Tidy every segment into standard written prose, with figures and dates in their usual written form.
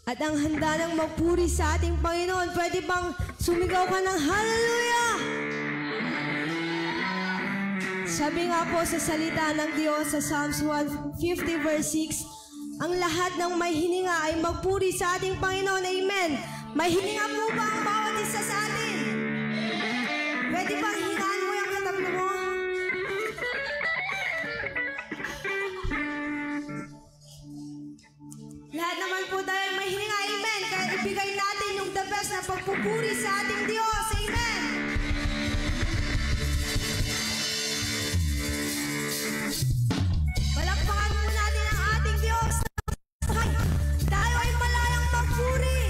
At ang handa ng magpuri sa ating Panginoon, pwede bang sumigaw ka ng hallelujah? Sabi nga po sa salita ng Diyos sa Psalms 150 verse 6, ang lahat ng may hininga ay magpuri sa ating Panginoon. Amen. May hininga po ba ang bawat isa sa atin? Pwede bang hingaan mo yung katabi mo? Lahat naman po tayo may hininga. Amen. Kaya ibigay natin yung the best na pagpupuri sa ating Diyos. Amen. Palakpakan mo natin ang ating Diyos. Tayo ay malayang magpuri.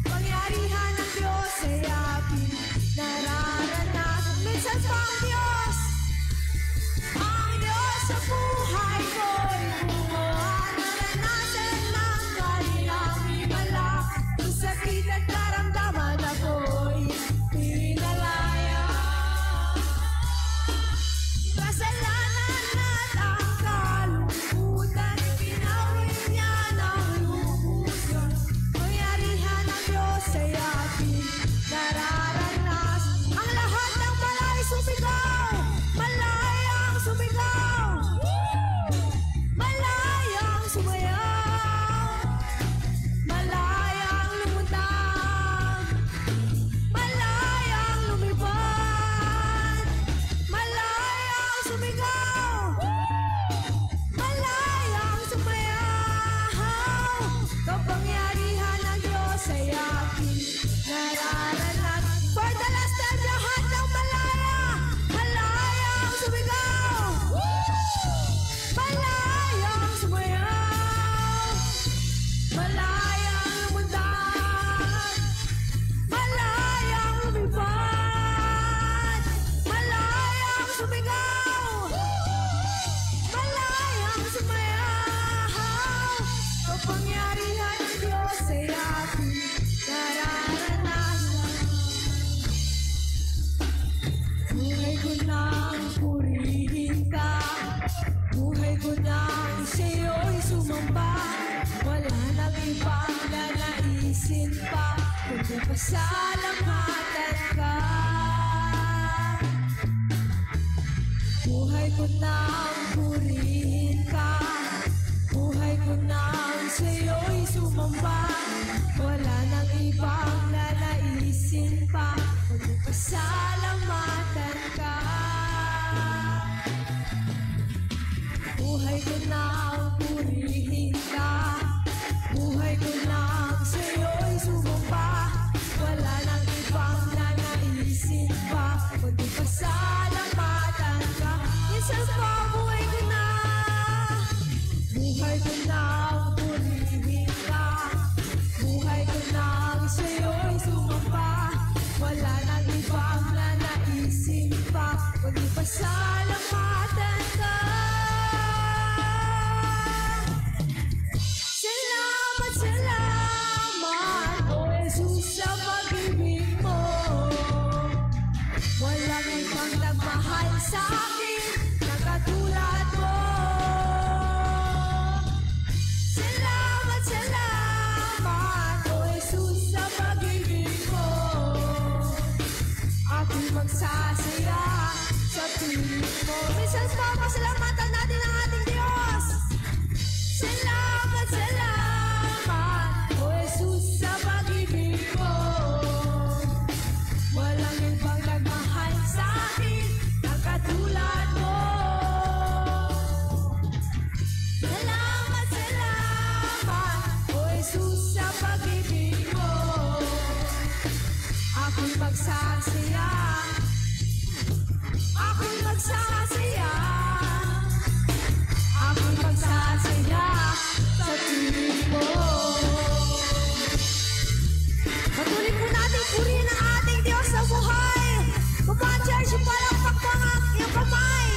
Pangyarihan pasalamatan ka. Buhay ko nang purihin ka, buhay ko nang sa'yo'y sumamba. Wala nang ibang nanaisin pa, kundi pasalamatan ka. Buhay ko nang purihin ka, buhay ko nang sa'yo'y sumamba. Wala nang ibang nanaisin pa, kundi pasalamatan ka. Minsan pa buhay ko na, buhay ko nang purihin ka, buhay ko nang sa'yo'y sumamba. Wala nang ibang nanaisin pa, kundi pasalamatan ka. Salamat, salamat, O Jesus, sa pag-ibig mo. Walang ibang nagmahal sa akin na katulad mo. Salamat, salamat, O Jesus, sa pag-ibig mo. Ako'y magsasaya sa piling mo. Minsan pa, pasalamatan natin ang ating Diyos. Salamat, salamat, O Jesus, sa pag-ibig mo. Walang ibang nagmahal sa akin na katulad mo. Salamat, salamat, O Jesus, sa pag-ibig mo. Ako'y magsasaya, ako'y magsasaya, ako'y magsasaya sa piling mo. Patuloy po natin purihin ang ating Diyos sa buhay. Come on, church, palakpak po ang iyong kamay.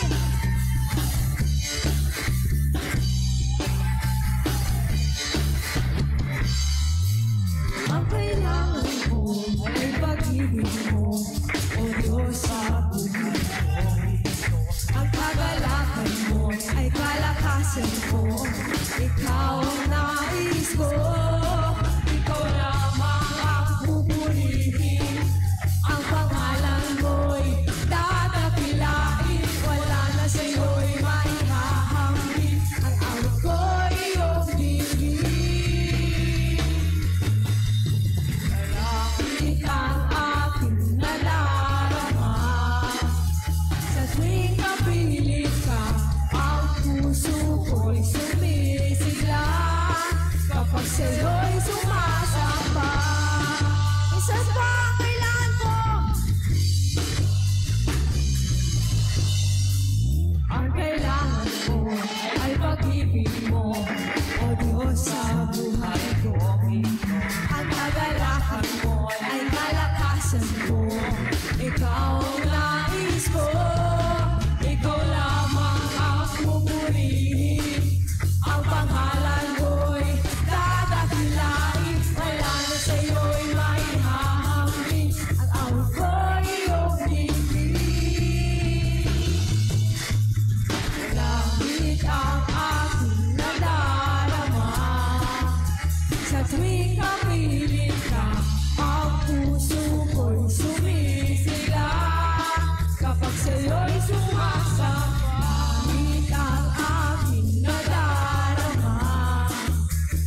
Ang kailangan ko ay pag-ibig mo, O Diyos, sa buhay ko. Ang kagalakan mo ay kalakasan ko. Ikaw ang nais ko. Ikaw lamang ang pupurihin. Ang pangalan mo'y dadakilain. Wala na sa'yo'y maihahambing. Ang awit ko'y iyong dinggin. Malapit ang aking nadarama. Sa tuwing kapiling ka, ang puso ko'y sumisigla. Kapag sa'yo'y sumasamba. Minsan pa ang kailangan ko, ang kailangan ko ay pag-ibig mo, O Diyos, sa buhay ko. Ang kagalakan mo ay kalakasan ko. Ikaw ang nais ko. Ikaw lamang ang pupurihin. Ang pangalan mo'y dadakilain. Wala na sa'yo'y maihahambing. Ang awit ko'y iyong dinggin. Langit ang aking nadarama. Sa tuwing kapiling ka, ang puso ko'y sumisigla. Kapag sa'yo'y sumasamba. Langit ang aking nadarama.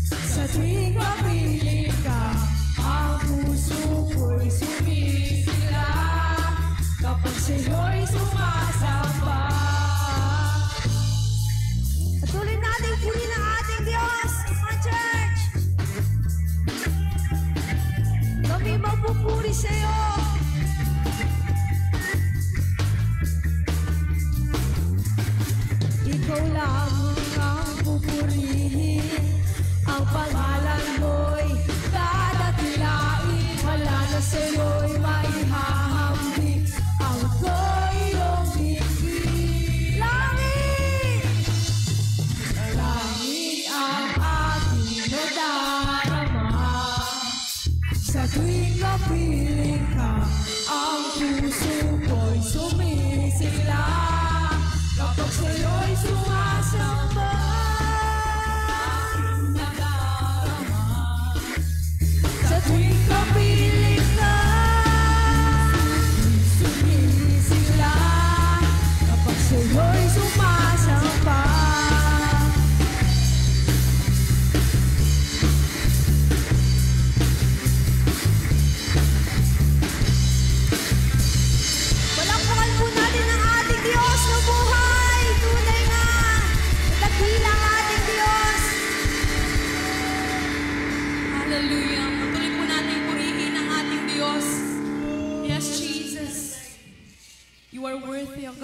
Sa tuwing kapiling ka, ang puso ko'y sumisigla. Kapag sa'yo'y sumasamba. Patuloy natin purihin ang ating Diyos, mga church. Kami magpupuri sa'yo. Ikaw lamang ang pupurihin. Ang pangalan mo'y dadakilain. Wala na sa'yo'y maihahambing. Ang ko'y iyong dinggin. Langit! Langit ang aking nadarama. Sa tuwing kapiling ka, ang puso ko'y sumisigla. Kapag sa'yo'y sumasamba. Aking nadarama. Sa tuwing kapiling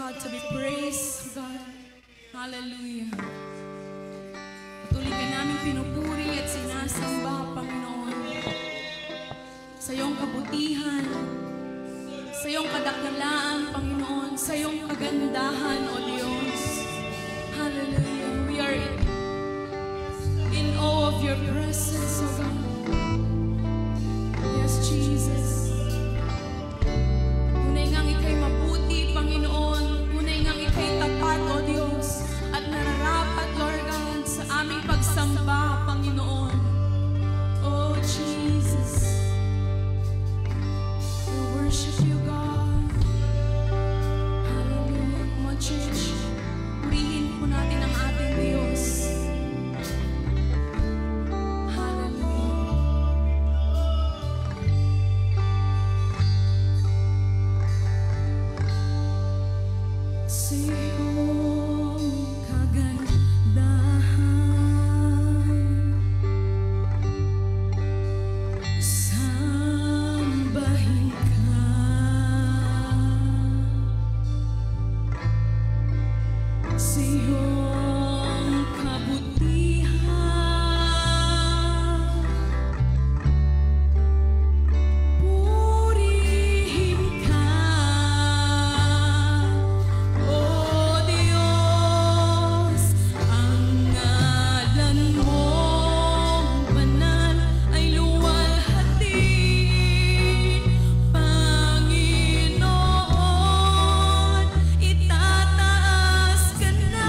God, to be praised, God. Hallelujah. Patuloy ka namin pinupuri at sinasamba, Panginoon, sa iyong kabutihan, sa iyong kadakalaan, Panginoon, sa iyong kagandahan, O Diyos. Hallelujah. We are in awe of your presence, O God. Yes, Jesus. Tunay ngang ika'y mabuti, Panginoon. Tunay ngang ika'y tapat, O Diyos. At nararapat, Lord God, sa aming pagsamba, Panginoon. Oh, Jesus. We worship you, God. Hallelujah. Come on, church. Purihin po natin ang ating Diyos. Itataas ka na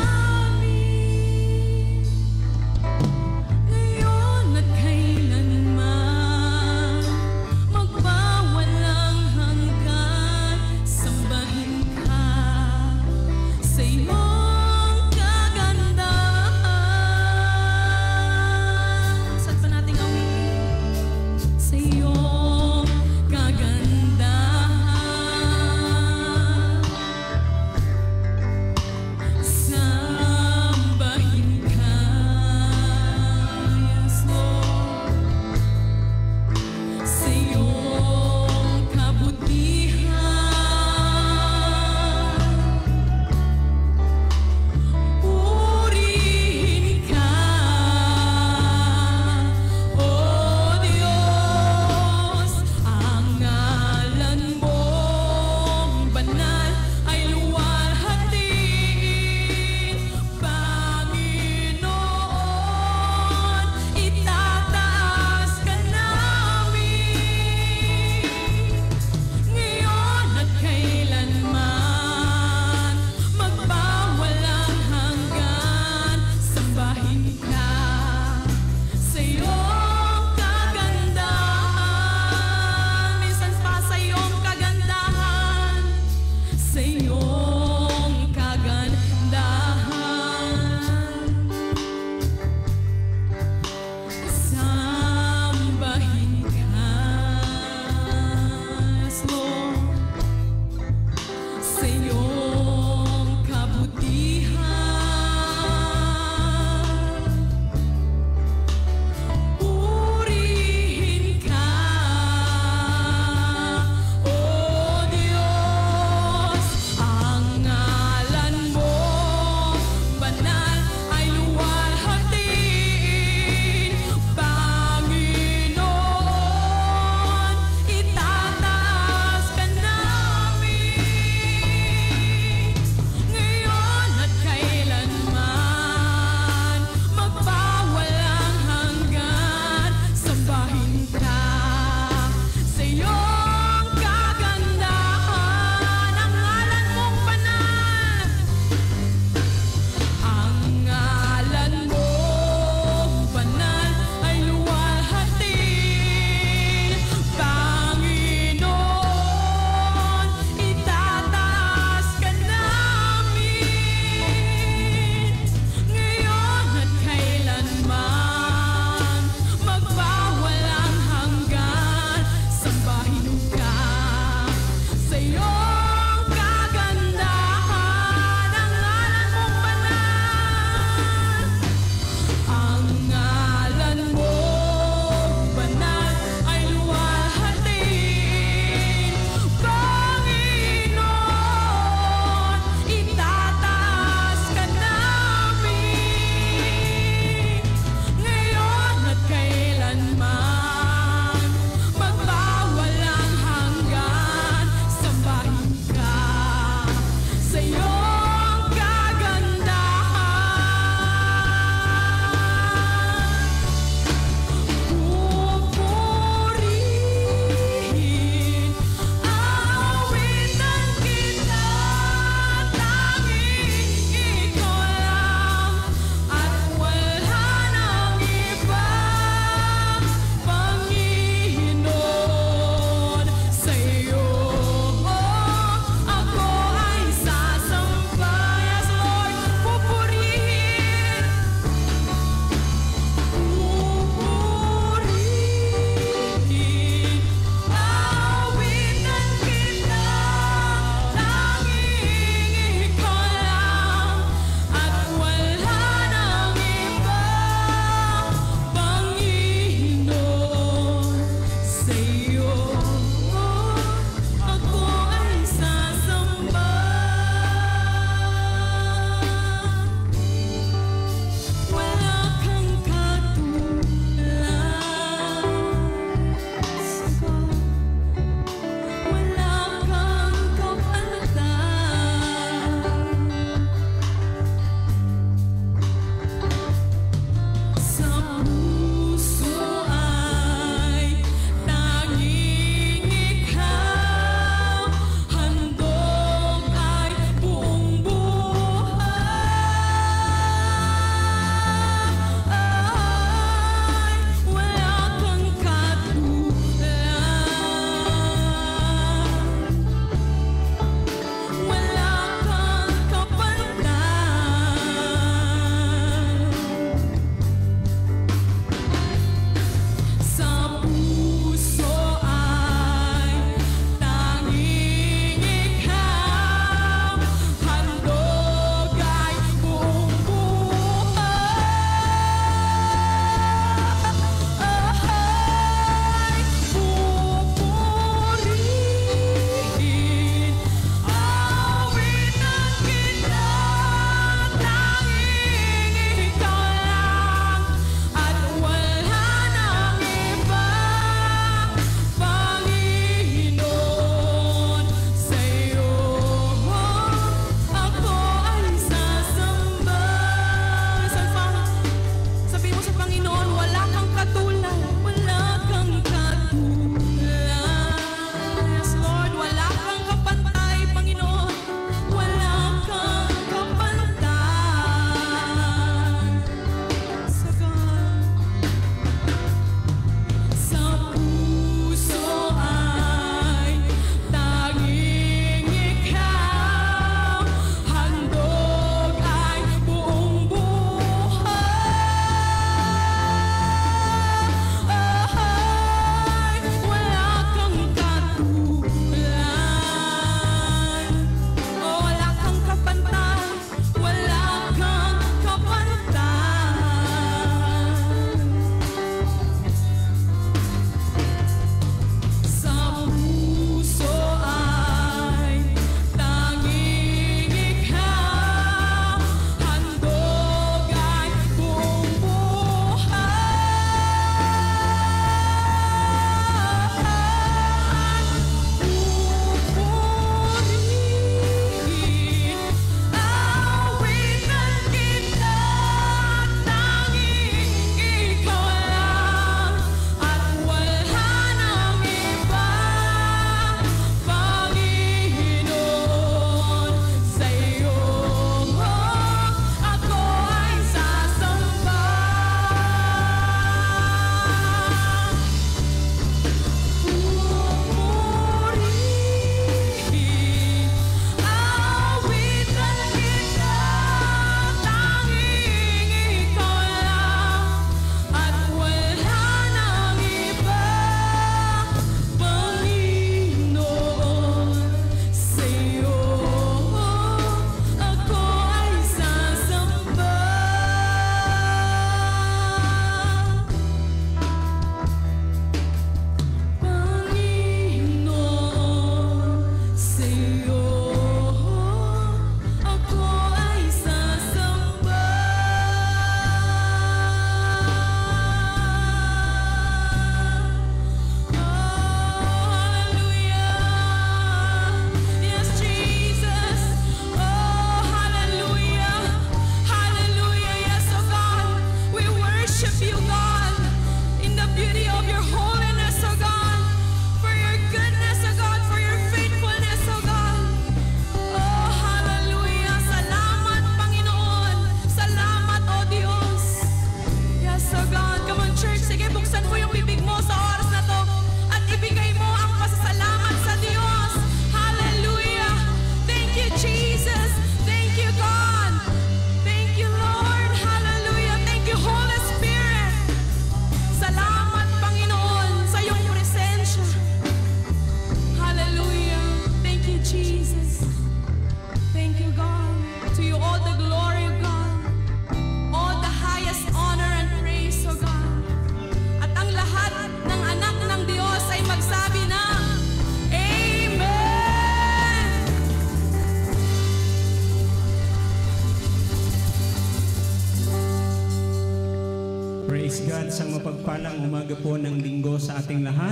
Praise God sa mapagpalang umaga po ng linggo sa ating lahat.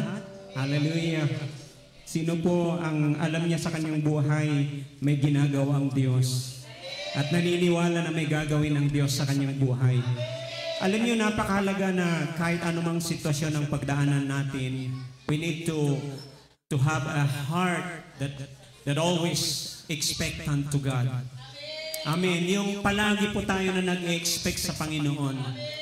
Hallelujah. Sino po ang alam niya sa kanyang buhay may ginagawa ang Diyos at naniniwala na may gagawin ang Diyos sa kanyang buhay? Alam niyo, napakahalaga na kahit anumang sitwasyon ng pagdaanan natin, we need to have a heart that always expectant to God. Amen. Yung palagi po tayo na nag-expect sa Panginoon.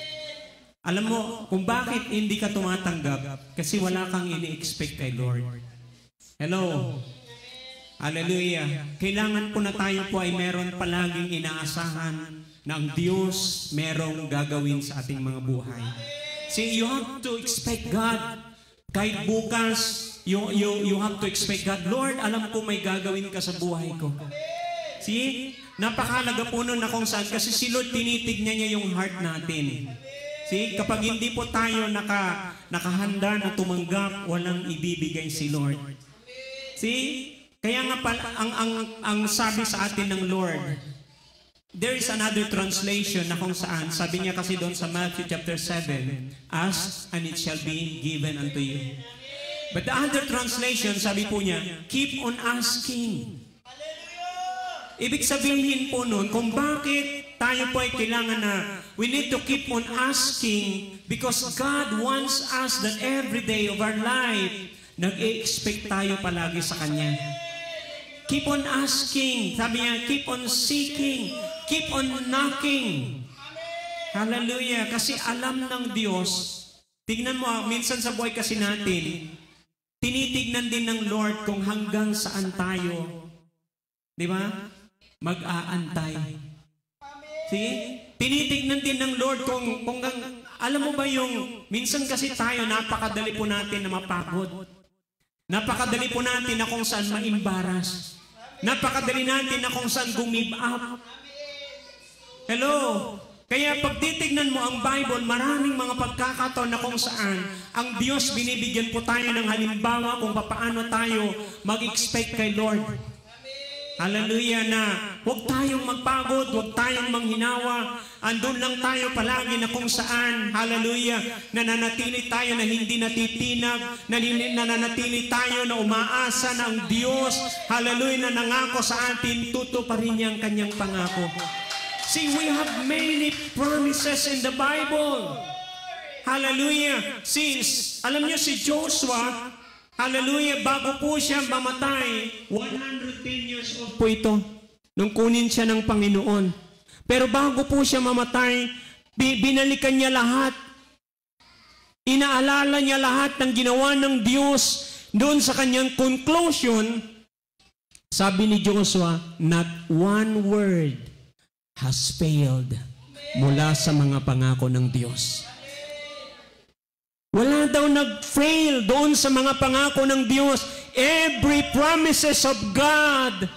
Alam mo, kung bakit hindi ka tumatanggap, kasi wala kang ini-expect kay Lord. Hello. Hallelujah. Kailangan po na tayo po ay meron palaging inaasahan na ang Diyos merong gagawin sa ating mga buhay. See, you have to expect God. Kahit bukas, you have to expect God. Lord, alam ko may gagawin ka sa buhay ko. See, napakahalaga po nun na kung saan, kasi si Lord tinitignan niya yung heart natin. See, kapag hindi po tayo nakahanda na tumanggap, walang ibibigay si Lord. See, kaya nga pala, ang sabi sa atin ng Lord, there is another translation na kung saan, sabi niya kasi doon sa Matthew chapter 7, ask and it shall be given unto you. But the other translation, sabi po niya, keep on asking. Ibig sabihin po nun, kung bakit tayo po ay kailangan na we need to keep on asking because God wants us that every day of our life, nag-expect tayo palagi sa Kanya. Keep on asking. Sabi niya, keep on seeking. Keep on knocking. Hallelujah. Kasi alam ng Diyos, tignan mo, minsan sa buhay kasi natin, tinitignan din ng Lord kung hanggang saan tayo, di ba? Mag-aantay. See? Tinitignan din ng Lord kung alam mo ba yung, minsan kasi tayo, napakadali po natin na mapagod. Napakadali po natin na kung saan ma-embarrass. Napakadali natin na kung saan gumib up. Hello? Kaya pag titignan mo ang Bible, maraming mga pagkakataon na kung saan ang Diyos binibigyan po tayo ng halimbawa kung paano tayo mag-expect kay Lord. Hallelujah, na huwag tayong magpagod, huwag tayong manghinawa. Andun lang tayo palagi na kung saan, hallelujah, nananatili tayo na hindi natitinag, nananatili tayo na umaasa na ang Diyos, hallelujah, na nangako sa atin, tutuparin niya ang kanyang pangako. See, we have many promises in the Bible. Hallelujah. See, alam niyo si Joshua, hallelujah, bago po siya mamatay, 110 years old po ito, nung kunin siya ng Panginoon. Pero bago po siya mamatay, binalikan niya lahat. Inaalala niya lahat ng ginawa ng Diyos doon sa kanyang conclusion. Sabi ni Joshua, not one word has failed mula sa mga pangako ng Diyos. Wala daw nag-fail doon sa mga pangako ng Diyos. Every promises of God,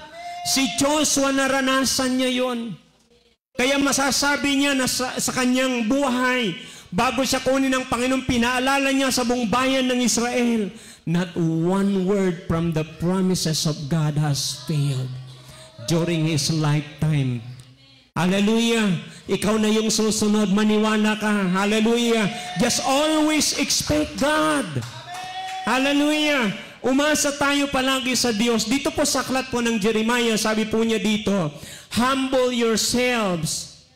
si Joshua naranasan niya yon. Kaya masasabi niya na sa kanyang buhay, bago siya kunin ng Panginoon, pinaalala niya sa buong bayan ng Israel, not one word from the promises of God has failed during his lifetime. Hallelujah. Ikaw na yung susunod, maniwala ka. Hallelujah. Just always expect God. Hallelujah. Umasa tayo palagi sa Diyos. Dito po sa aklat po ng Jeremiah, sabi po niya dito, humble yourselves.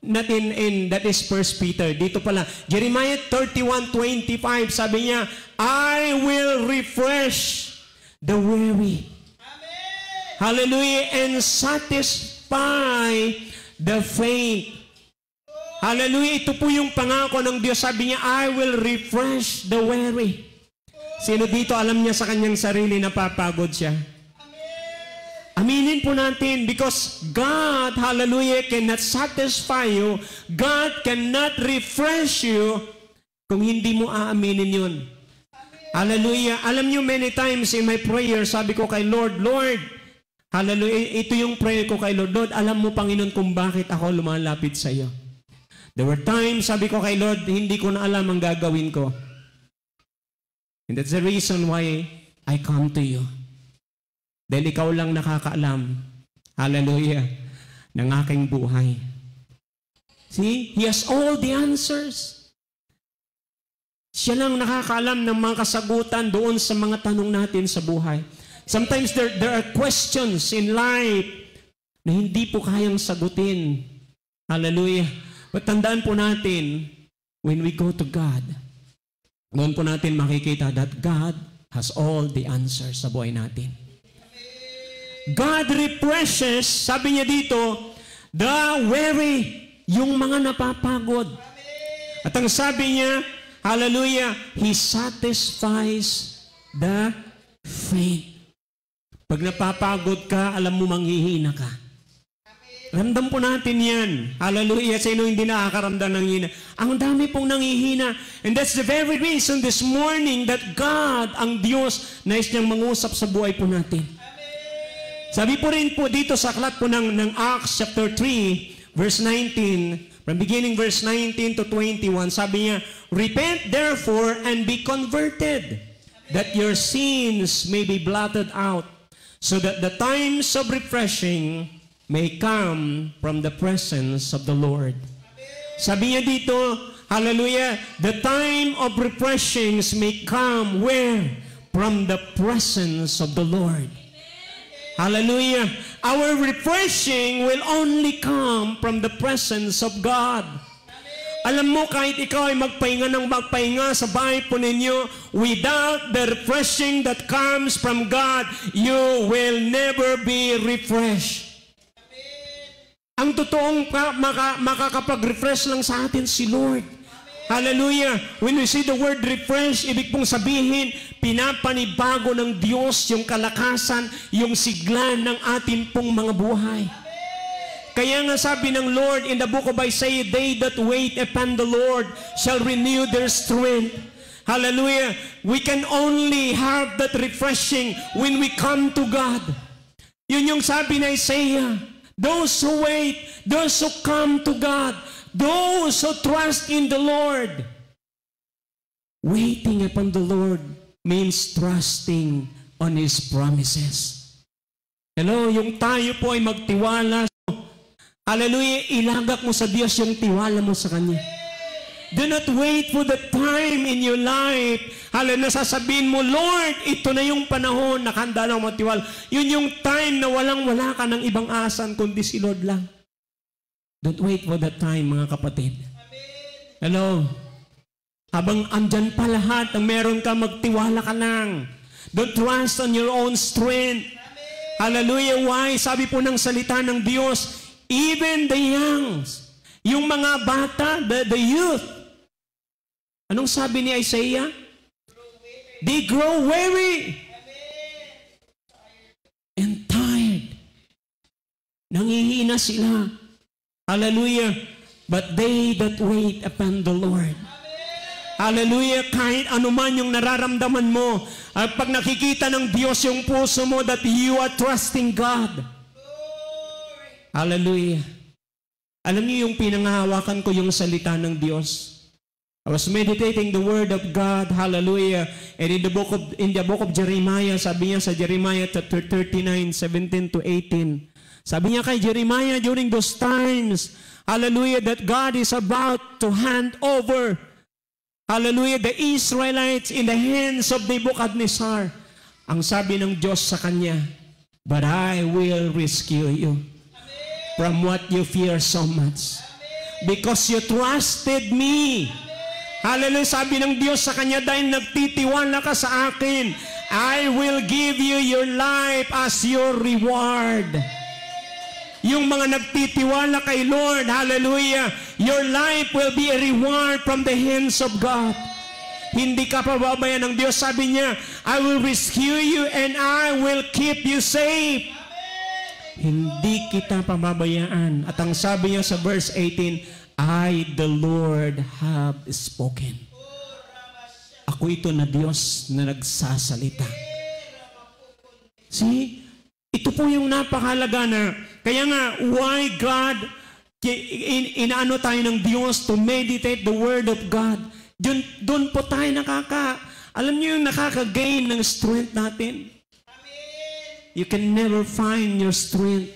Not in that is 1 Peter. Dito pala, Jeremiah 31:25, sabi niya, I will refresh the weary. Hallelujah. And satisfy the faint. Hallelujah. Ito po yung pangako ng Diyos. Sabi niya, I will refresh the weary. Sino dito alam niya sa kanyang sarili na papagod siya? Aminin po natin because God, hallelujah, cannot satisfy you. God cannot refresh you kung hindi mo aaminin yun. Hallelujah. Alam niyo, many times in my prayer, sabi ko kay Lord, Lord, hallelujah, ito yung prayer ko kay Lord. Lord, alam mo, Panginoon, kung bakit ako lumalapit sa iyo. There were times, sabi ko kay Lord, hindi ko na alam ang gagawin ko. And that's the reason why I come to you. Dahil ikaw lang nakakaalam, hallelujah, ng aking buhay. See? He has all the answers. Siya lang nakakaalam ng mga kasagutan doon sa mga tanong natin sa buhay. Sometimes there are questions in life na hindi po kayang sagutin. Hallelujah. But tandaan po natin, when we go to God, doon po natin makikita that God has all the answers sa buhay natin. God refreshes, sabi niya dito, the weary, yung mga napapagod. At ang sabi niya, hallelujah, He satisfies the faint. Pag napapagod ka, alam mo manghihina ka. Ramdam po natin yan. Hallelujah. Sino hindi nakakaramdam ng hina? Ang dami pong nanghihina. And that's the very reason this morning that God, ang Diyos, nais niyang mangusap sa buhay po natin. Sabi po rin po dito sa aklat po ng Acts chapter 3, verse 19, from beginning verse 19 to 21, sabi niya, repent therefore and be converted, that your sins may be blotted out, so that the times of refreshing may come from the presence of the Lord. Sabi niya dito, hallelujah, the time of refreshings may come where? From the presence of the Lord. Hallelujah. Our refreshing will only come from the presence of God. Alam mo, kahit ikaw ay magpahinga ng magpahinga sa bahay po ninyo, without the refreshing that comes from God, you will never be refreshed. Ang totoong makakapag-refresh lang sa atin si Lord. Hallelujah. When we see the word refresh, ibig pong sabihin, pinapanibago ng Diyos yung kalakasan, yung sigla ng atin pong mga buhay. Kaya nga sabi ng Lord in the book of Isaiah, they that wait upon the Lord shall renew their strength. Hallelujah. We can only have that refreshing when we come to God. Yun yung sabi ng Isaiah. Those who wait, those who come to God, those who trust in the Lord. Waiting upon the Lord means trusting on His promises. Hello, yung tayo po ay magtiwala. Hallelujah, ilagak mo sa Diyos yung tiwala mo sa Kanya. Do not wait for the time in your life. Hallelujah, nasasabihin mo, Lord, ito na yung panahon, nakahanda na ako magtiwala. Yun yung time na walang-wala ka ng ibang asan, kundi si Lord lang. Don't wait for that time, mga kapatid. Hello? Habang andyan pa lahat, ang meron ka, magtiwala ka lang. Don't trust on your own strength. Hallelujah. Why? Sabi po ng salita ng Diyos, even the young, yung mga bata, the youth. Anong sabi ni Isaiah? They grow weary and tired. Nangihina sila. Hallelujah. But they that wait upon the Lord. Hallelujah. Kahit anuman yung nararamdaman mo, pag nakikita ng Diyos yung puso mo that you are trusting God. Hallelujah. Alam niyo yung pinangahawakan ko yung salita ng Diyos. I was meditating the word of God. Hallelujah. And in the book of Jeremiah, sabi niya sa Jeremiah chapter 39, 17 to 18. Sabi niya kay Jeremiah during those times, hallelujah, that God is about to hand over, hallelujah, the Israelites in the hands of Nebuchadnezzar. Ang sabi ng Diyos sa kanya, but I will rescue you from what you fear so much. Because you trusted me. Hallelujah, sabi ng Diyos sa kanya, dahil nagtitiwala ka sa akin, I will give you your life as your reward. Yung mga nagtitiwala kay Lord, hallelujah, your life will be a reward from the hands of God. Hindi ka pababayan ng Diyos. Sabi niya, I will rescue you and I will keep you safe. Hindi kita pababayaan. At ang sabi niya sa verse 18, I, the Lord, have spoken. Ako ito na Diyos na nagsasalita. See? Ito po yung napakahalaga na, kaya nga, why God, inaano tayo ng Diyos to meditate the Word of God. Doon po tayo alam niyo yung nakaka-gain ng strength natin. You can never find your strength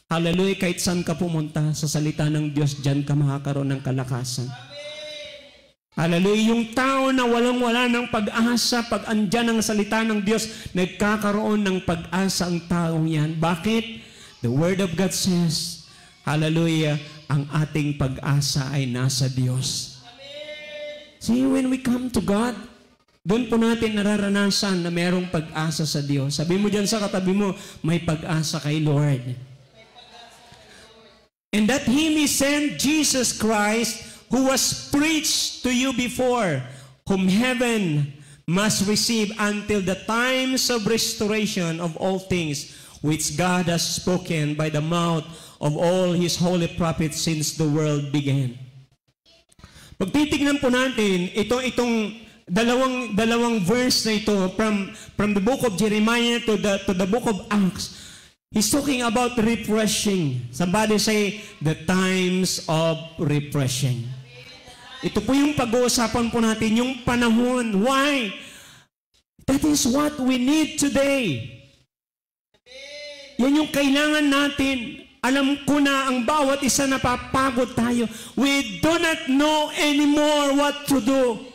Hallelujah, kahit saan ka pumunta sa salita ng Diyos, dyan ka makakaroon ng kalakasan. Hallelujah, yung tao na walang-wala ng pag-asa, pag andyan ang salita ng Diyos, nagkakaroon ng pag-asa ang taong yan. Bakit? The Word of God says, hallelujah, ang ating pag-asa ay nasa Diyos. See, when we come to God, doon po natin nararanasan na mayroong pag-asa sa Diyos. Sabi mo dyan sa katabi mo, may pag-asa kay Lord. And that Him He sent Jesus Christ, who was preached to you before, whom heaven must receive until the times of restoration of all things, which God has spoken by the mouth of all His holy prophets since the world began. Pag titignan po natin, itong dalawang verse na ito from the book of Jeremiah to the book of Acts, he's talking about refreshing. Somebody say, the times of refreshing. Ito po yung pag-uusapan po natin, yung panahon. Why? That is what we need today. Yan yung kailangan natin. Alam ko na ang bawat isa napapagod tayo. We do not know anymore what to do.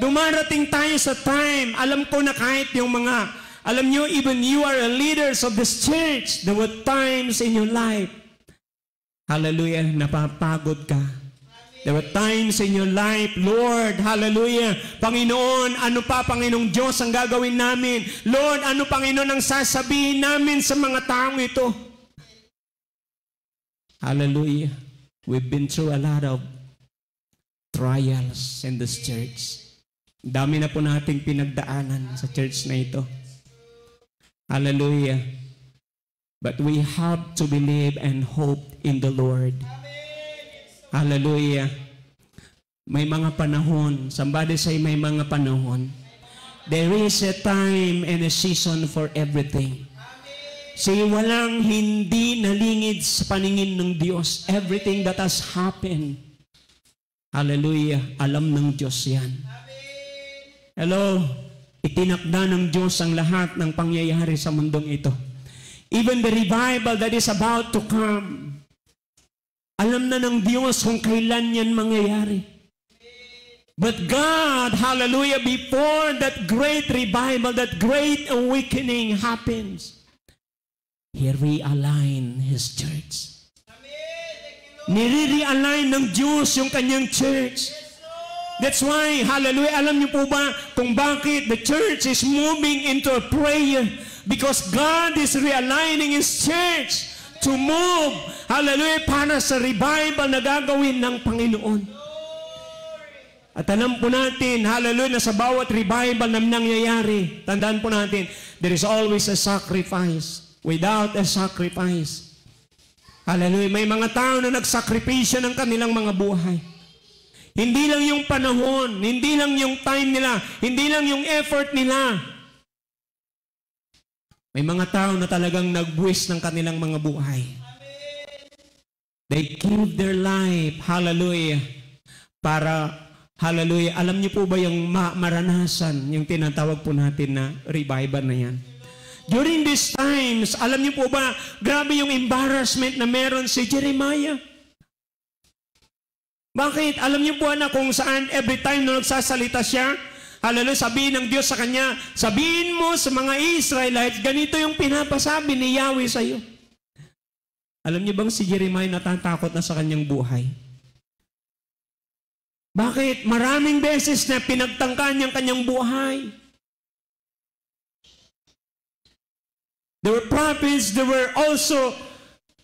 Dumarating tayo sa time, alam ko na kahit yung mga, alam nyo, even you are a leaders of this church, there were times in your life, hallelujah, napapagod ka. There were times in your life, Lord, hallelujah, Panginoon, ano pa, Panginoong Diyos, ang gagawin namin? Lord, ano, Panginoon, ang sasabihin namin sa mga taong ito? Hallelujah. We've been through a lot of trials in this church. Dami na po nating pinagdaanan sa church na ito. Hallelujah. But we have to believe and hope in the Lord. Hallelujah. May mga panahon. Somebody say may mga panahon. There is a time and a season for everything. Say walang hindi nalingid sa paningin ng Diyos. Everything that has happened. Hallelujah. Alam ng Diyos yan. Hello, itinakda ng Diyos ang lahat ng pangyayari sa mundong ito. Even the revival that is about to come, alam na ng Diyos kung kailan yan mangyayari. But God, hallelujah, before that great revival, that great awakening happens, He realign His church. Nire-realign ng Diyos yung kanyang church. That's why, hallelujah, alam niyo po ba kung bakit the church is moving into a prayer? Because God is realigning His church to move, hallelujah, para sa revival na gagawin ng Panginoon. At alam po natin, hallelujah, na sa bawat revival na nangyayari, tandaan po natin, there is always a sacrifice. Without a sacrifice, hallelujah, may mga tao na nagsakripisyo ng kanilang mga buhay. Hindi lang yung panahon, hindi lang yung time nila, hindi lang yung effort nila. May mga tao na talagang nagbuwis ng kanilang mga buhay. They give their life, hallelujah, para, hallelujah, alam niyo po ba yung maranasan, yung tinatawag po natin na revival na yan? During these times, alam niyo po ba, grabe yung embarrassment na meron si Jeremiah. Bakit? Alam niyo po na kung saan every time na nagsasalita siya, hallelujah, sabihin ng Diyos sa kanya, sabihin mo sa mga Israelites, ganito yung pinapasabi ni Yahweh sa iyo. Alam niyo bang si Jeremiah natatakot na sa kanyang buhay? Bakit? Maraming beses na pinagtangkan niyang kanyang buhay. There were prophets, there were also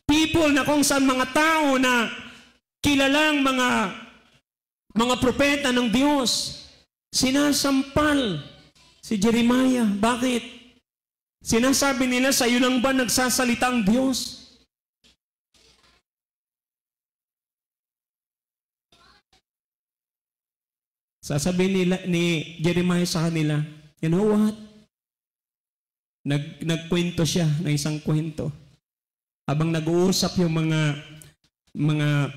people na kung saan mga tao na kilalang mga propeta ng Diyos, sinasampal si Jeremiah. Bakit? Sinasabi nila, sa iyo lang ba nagsasalita ang Diyos? Sasabihin nila, ni Jeremiah sa kanila, you know what? Nagkwento siya ng isang kwento. Habang nag-uusap yung mga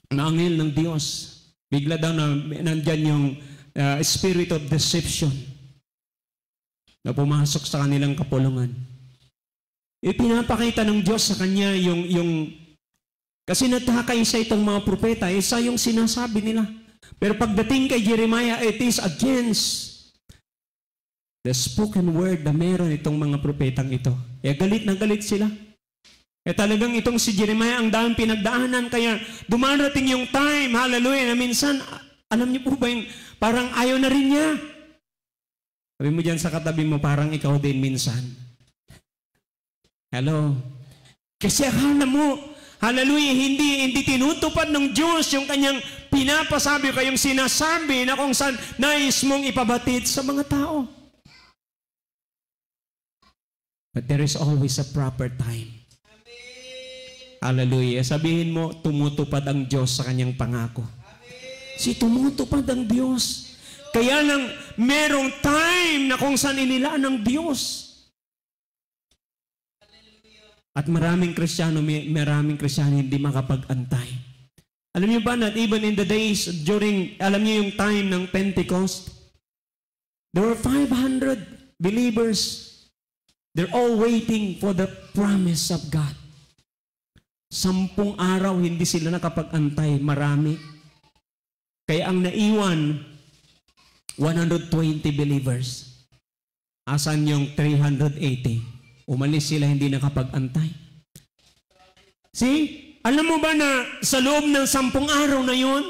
anghel ng Diyos, bigla daw na nandyan yung spirit of deception na pumasok sa kanilang kapulungan. Ipinapakita ng Diyos sa kanya kasi nagkakaisa itong mga propeta, isa yung sinasabi nila. Pero pagdating kay Jeremiah, it is against the spoken word na meron itong mga propetang ito. Galit na galit sila. Talagang itong si Jeremiah ang daming pinagdaanan, kaya dumarating yung time, hallelujah, na minsan, alam niyo po ba yung parang ayaw na rin niya. Sabi mo dyan sa katabi mo, parang ikaw din minsan. Hello? Kasi akala mo, hallelujah, hindi tinutupad ng Diyos yung kanyang pinapasabi, kayong sinasabi na kung saan nais mong ipabatid sa mga tao. But there is always a proper time. Hallelujah. Sabihin mo, tumutupad ang Diyos sa kanyang pangako. Tumutupad ang Diyos. Kaya lang, merong time na kung saan inilaan ng Diyos. At maraming Kristiyano hindi makapag-antay. Alam niyo ba that even in the days alam niyo yung time ng Pentecost, there were 500 believers. They're all waiting for the promise of God. 10 araw hindi sila nakapag-antay, marami. Kaya ang naiwan, 120 believers. Asan yung 380? Umalis sila, hindi nakapag-antay. See? Alam mo ba na sa loob ng 10 araw na yun,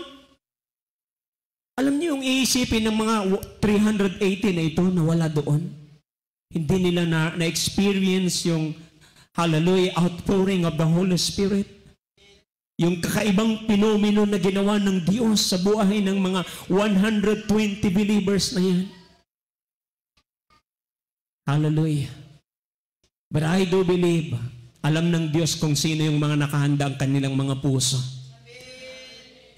alam niyo yung iisipin ng mga 380 na ito na wala doon? Hindi nila na-experience yung hallelujah, outpouring of the Holy Spirit. Yung kakaibang pinomeno na ginawa ng Diyos sa buhay ng mga 120 believers na yan. Hallelujah. But I do believe, alam ng Diyos kung sino yung mga nakahanda ang kanilang mga puso.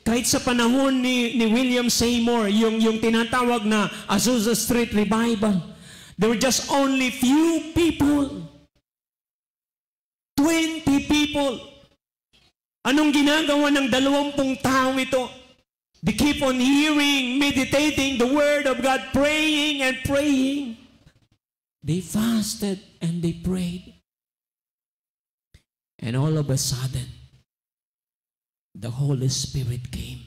Kahit sa panahon ni William Seymour, yung tinatawag na Azusa Street Revival, there were just only few people. 20 people. Anong ginagawa ng 20 taong ito? They keep on hearing, meditating the Word of God, praying and praying. They fasted and they prayed. And all of a sudden, the Holy Spirit came.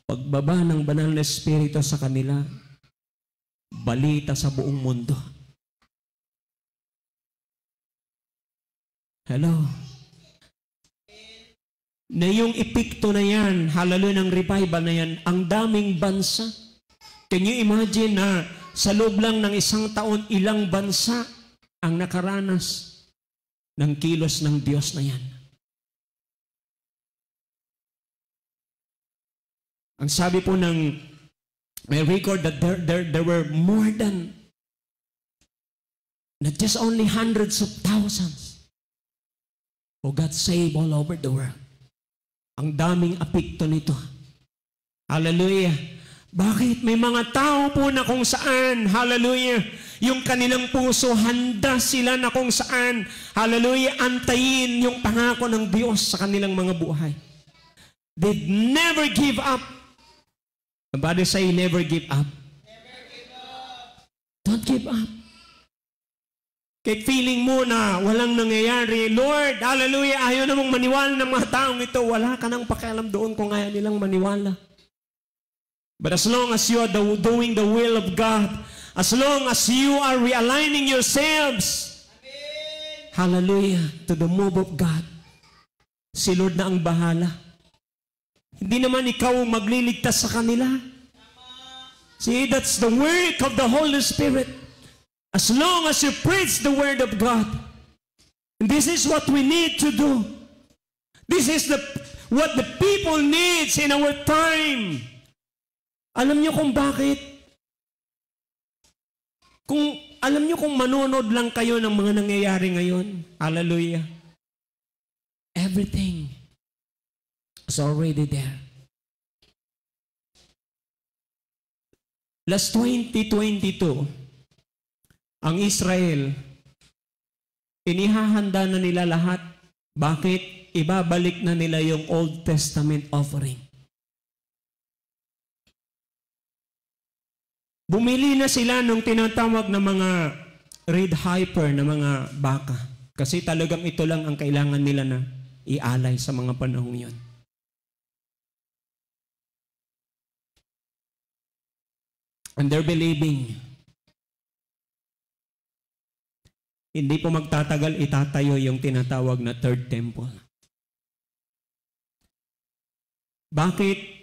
Pagbaba ng banal na Espiritu sa kanila, balita sa buong mundo. Hello? Na yung epekto na yan, hallelujah, ng revival na yan, ang daming bansa. Can you imagine na sa loob lang ng 1 taon, ilang bansa ang nakaranas ng kilos ng Diyos na yan? Ang sabi po may record that there were more than, not just only hundreds of thousands, who got saved all over the world. Ang daming apekto nito. Hallelujah. Bakit? May mga tao po na kung saan, hallelujah, yung kanilang puso, handa sila na kung saan, hallelujah, antayin yung pangako ng Diyos sa kanilang mga buhay. They never give up. Somebody say, never give up. Never give up. Don't give up. Kahit feeling mo na walang nangyayari, Lord, hallelujah, ayaw namang maniwala ng mga taong ito, wala ka nang pakialam doon kung ayaw nilang maniwala. But as long as you are doing the will of God, as long as you are realigning yourselves, amen, hallelujah, to the move of God, si Lord na ang bahala. Hindi naman ikaw magliligtas sa kanila. See, that's the work of the Holy Spirit. As long as you preach the Word of God, and this is what we need to do. This is what the people needs in our time. Alam niyo kung bakit? Alam niyo kung manonood lang kayo ng mga nangyayari ngayon, hallelujah, everything is already there. Last 2022, ang Israel, inihahanda na nila lahat. Bakit? Ibabalik na nila yung Old Testament offering. Bumili na sila ng tinatawag na mga Red Heifer na mga baka. Kasi talagang ito lang ang kailangan nila na ialay sa mga panahong yon. And they're believing. Hindi po magtatagal, itatayo yung tinatawag na third temple. Bakit?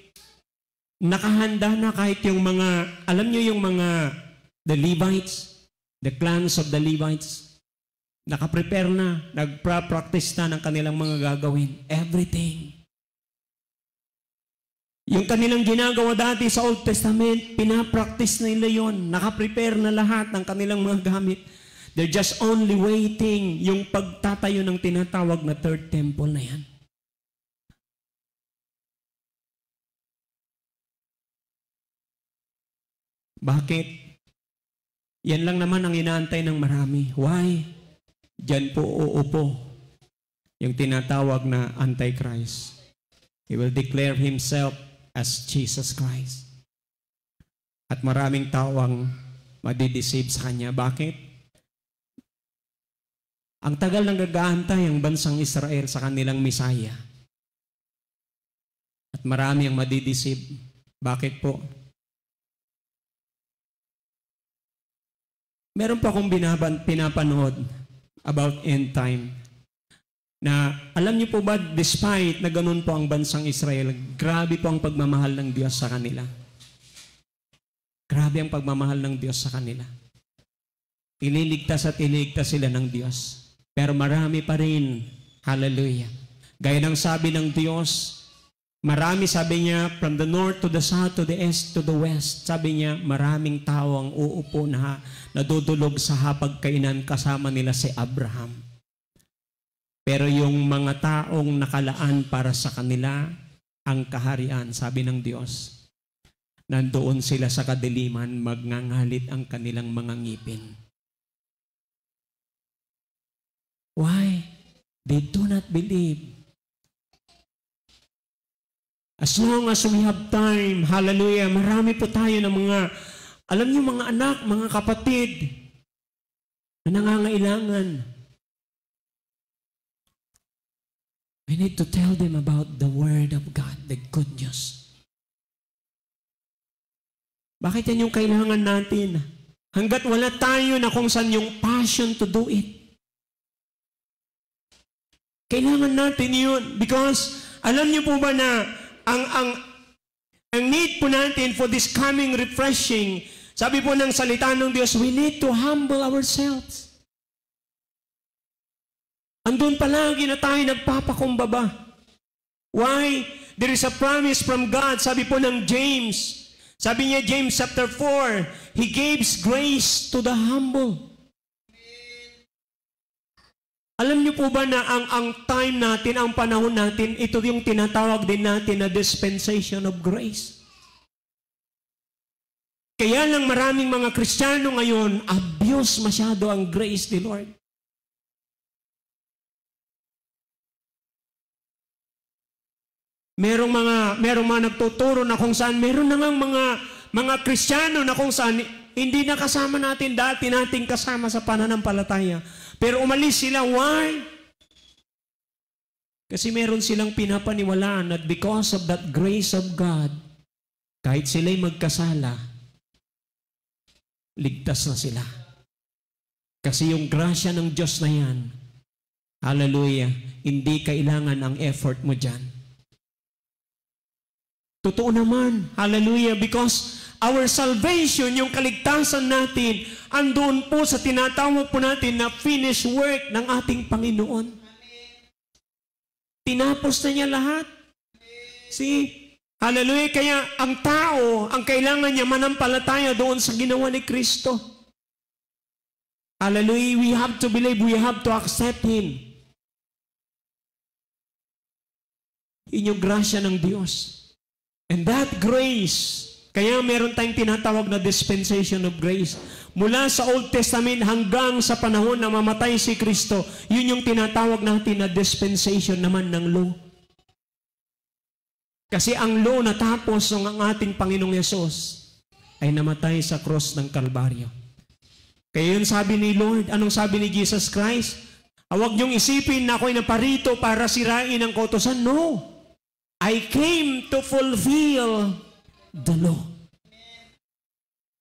Nakahanda na kahit yung mga, alam nyo yung mga, the Levites, the clans of the Levites, nakaprepare na, nagpa-practice na ng kanilang mga gagawin. Everything. Yung kanilang ginagawa dati sa Old Testament, pinapractice na nila yun. Nakaprepare na lahat ng kanilang mga gamit. They're just only waiting yung pagtatayo ng tinatawag na third temple na yan. Bakit? Yan lang naman ang inaantay ng marami. Why? Diyan po uupo yung tinatawag na Antichrist. He will declare himself as Jesus Christ. At maraming tao ang madideceive sa kanya. Bakit? Ang tagal nang nag-aantay ang bansang Israel sa kanilang Misaya. At marami ang madideceive. Bakit po? Meron pa akong pinapanood about end time. Na alam niyo po ba, despite na ganun po ang bansang Israel, grabe po ang pagmamahal ng Diyos sa kanila. Grabe ang pagmamahal ng Diyos sa kanila. Ililigtas at ililigtas sila ng Diyos. Pero marami pa rin, hallelujah. Gaya ng sabi ng Diyos, marami, sabi niya, from the north to the south, to the east, to the west. Sabi niya, maraming tao ang uupo na nadudulog sa hapagkainan kasama nila si Abraham. Pero yung mga taong nakalaan para sa kanila, ang kaharian, sabi ng Diyos, nandoon sila sa kadiliman, magngangalit ang kanilang mga ngipin. Why? They do not believe. As long as we have time, hallelujah, marami po tayo ng mga, alam niyo mga anak, mga kapatid, na nangangailangan. We need to tell them about the Word of God, the good news. Bakit yan yung kailangan natin? Hanggat wala tayo na kung saan yung passion to do it. Kailangan natin yun. Because, alam niyo po ba na ang need po natin for this coming refreshing, sabi po ng salita ng Diyos, we need to humble ourselves. Andun palagi na tayo nagpapakumbaba. Why? There is a promise from God. Sabi po ng James. Sabi niya, James chapter 4, He gives grace to the humble. Alam niyo po ba na ang time natin, ang panahon natin, ito yung tinatawag din natin na dispensation of grace. Kaya lang maraming mga Kristiyano ngayon, abuse masyado ang grace ni Lord. Merong mga nagtuturo na kung saan, meron na ngang mga Kristiyano na kung saan, hindi na kasama natin dati nating kasama sa pananampalataya. Pero umalis sila. Why? Kasi meron silang pinapaniwalaan that because of that grace of God, kahit sila'y magkasala, ligtas na sila. Kasi yung grasya ng Diyos na yan, hallelujah, hindi kailangan ang effort mo dyan. Totoo naman, hallelujah, because our salvation, yung kaligtasan natin, andun po sa tinatawag po natin na finished work ng ating Panginoon. Tinapos na niya lahat. See? Hallelujah. Kaya ang tao, ang kailangan niya manampalataya doon sa ginawa ni Kristo. Hallelujah. We have to believe, we have to accept Him. Yun yung grasya ng Diyos. And that grace, kaya meron tayong tinatawag na dispensation of grace. Mula sa Old Testament hanggang sa panahon na mamatay si Kristo, yun yung tinatawag natin na dispensation naman ng law. Kasi ang law natapos ng ating Panginoong Yesus ay namatay sa cross ng Kalbaryo. Kaya yun sabi ni Lord, anong sabi ni Jesus Christ? Huwag niyong isipin na ako'y naparito para sirain ang kautusan. No. I came to fulfill the law.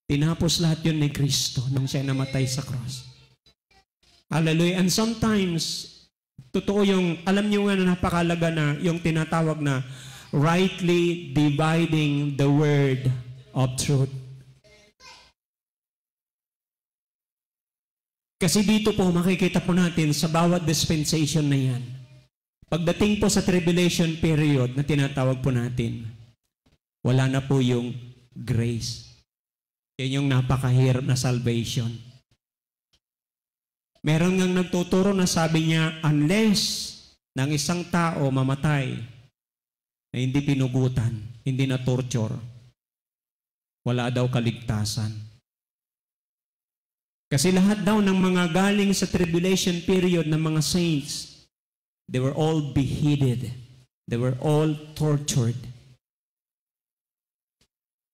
Tinapos lahat yun ni Kristo nung siya namatay sa cross. Hallelujah. And sometimes, totoo yung, alam niyo nga na napakalaga na yung tinatawag na rightly dividing the word of truth. Kasi dito po, makikita po natin sa bawat dispensation na yan. Pagdating po sa tribulation period na tinatawag po natin, wala na po yung grace. Yan yung napakahirap na salvation. Meron ngang nagtuturo na sabi niya, unless ng isang tao mamatay na hindi pinugutan, hindi na torture, wala daw kaligtasan. Kasi lahat daw ng mga galing sa tribulation period ng mga saints, they were all beheaded. They were all tortured.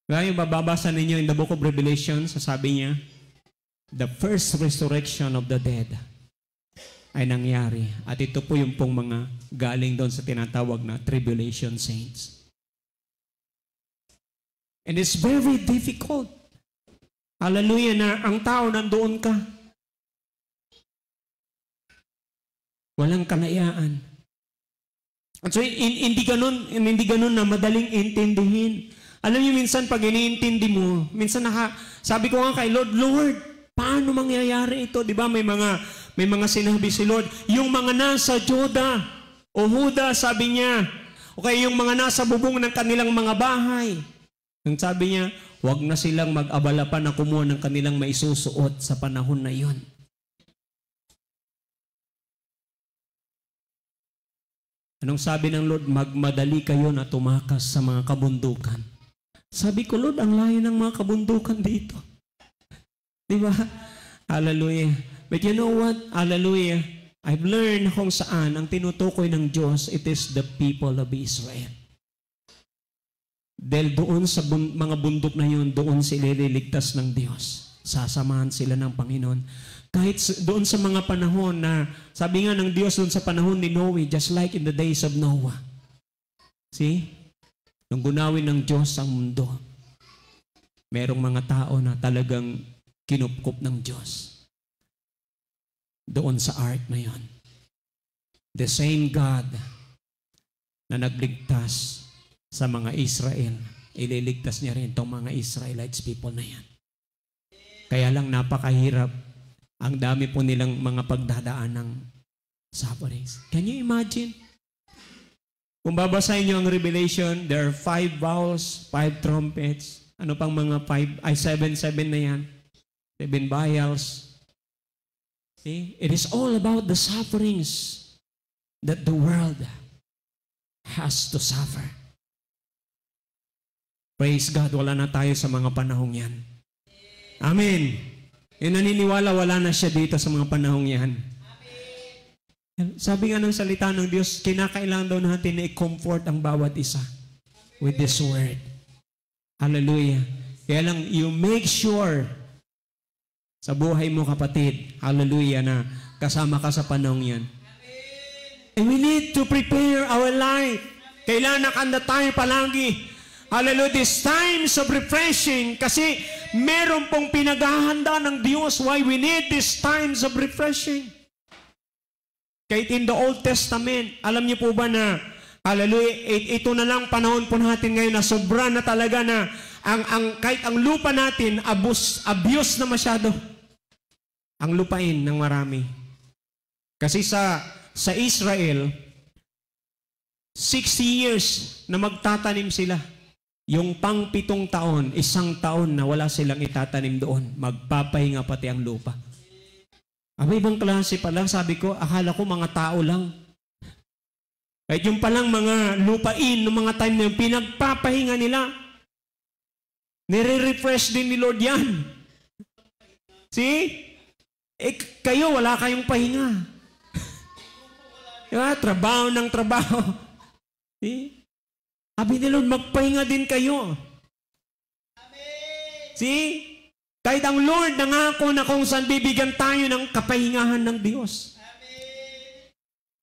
Kaya yung bababasa ninyo in the book of Revelation, sasabi niya, the first resurrection of the dead ay nangyari. At ito po yung pong mga galing doon sa tinatawag na tribulation saints. And it's very difficult. Hallelujah na ang tao nandoon ka. Walang kalayaan. At so, hindi ganun na madaling intindihin. Alam niyo, minsan pag iniintindi mo, minsan sabi ko nga kay Lord, Lord, paano mangyayari ito? Di ba may mga sinabi si Lord, yung mga nasa Juda o Huda, sabi niya, okay, yung mga nasa bubong ng kanilang mga bahay. Ang sabi niya, huwag na silang mag-abala pa na kumuha ng kanilang maisusuot sa panahon na yon. Anong sabi ng Lord? Magmadali kayo na tumakas sa mga kabundukan. Sabi ko, Lord, ang layo ng mga kabundukan dito. Di ba? Hallelujah. But you know what? Hallelujah. I've learned kung saan ang tinutukoy ng Diyos, it is the people of Israel. Dahil doon sa mga bundok na yun, doon sila ililigtas ng Diyos. Sasamahan sila ng Panginoon. Kahit doon sa mga panahon na, sabi nga ng Diyos doon sa panahon ni Noe, just like in the days of Noah. See? Nung gunawin ng Diyos ang mundo, merong mga tao na talagang kinupkup ng Diyos. Doon sa ark na yon. The same God na nagligtas sa mga Israel, ililigtas niya rin itong mga Israelites people na yan. Kaya lang napakahirap. Ang dami po nilang mga pagdadaan ng sufferings. Can you imagine? Kung babasahin niyo ang Revelation, there are 5 bowls, 5 trumpets. Ano pang mga 7 na yan? 7 vials. See? It is all about the sufferings that the world has to suffer. Praise God, wala na tayo sa mga panahong yan. Amen. Yung naniniwala, wala na siya dito sa mga panahong yan. Sabi nga ng salita ng Diyos, kinakailangan daw natin na i-comfort ang bawat isa with this word. Hallelujah. Kaya lang, you make sure sa buhay mo, kapatid, hallelujah, na kasama ka sa panahong yan. And we need to prepare our life. Kailangan nakanda tayo palagi. Hallelujah, these times of refreshing, kasi meron pong pinaghahanda ng Diyos why we need these times of refreshing. Kahit in the Old Testament, alam niyo po ba na, hallelujah, ito na lang panahon po natin ngayon na sobra na talaga na kahit ang lupa natin, abuse na masyado. Ang lupain ng marami. Kasi sa Israel, 60 years na magtatanim sila. Yung pang 7 taon, 1 taon na wala silang itatanim doon. Magpapahinga pati ang lupa. Aba, ibang klase pala, sabi ko, akala ko mga tao lang. Kahit yung palang mga lupain, ng mga time na yung pinagpapahinga nila, nire-refresh din ni Lord yan. See? Kayo, wala kayong pahinga. Diba? Trabaho ng trabaho. See? Sabi ni Lord, magpahinga din kayo. See? Kahit ang Lord nangako na kung saan bibigyan tayo ng kapahingahan ng Diyos.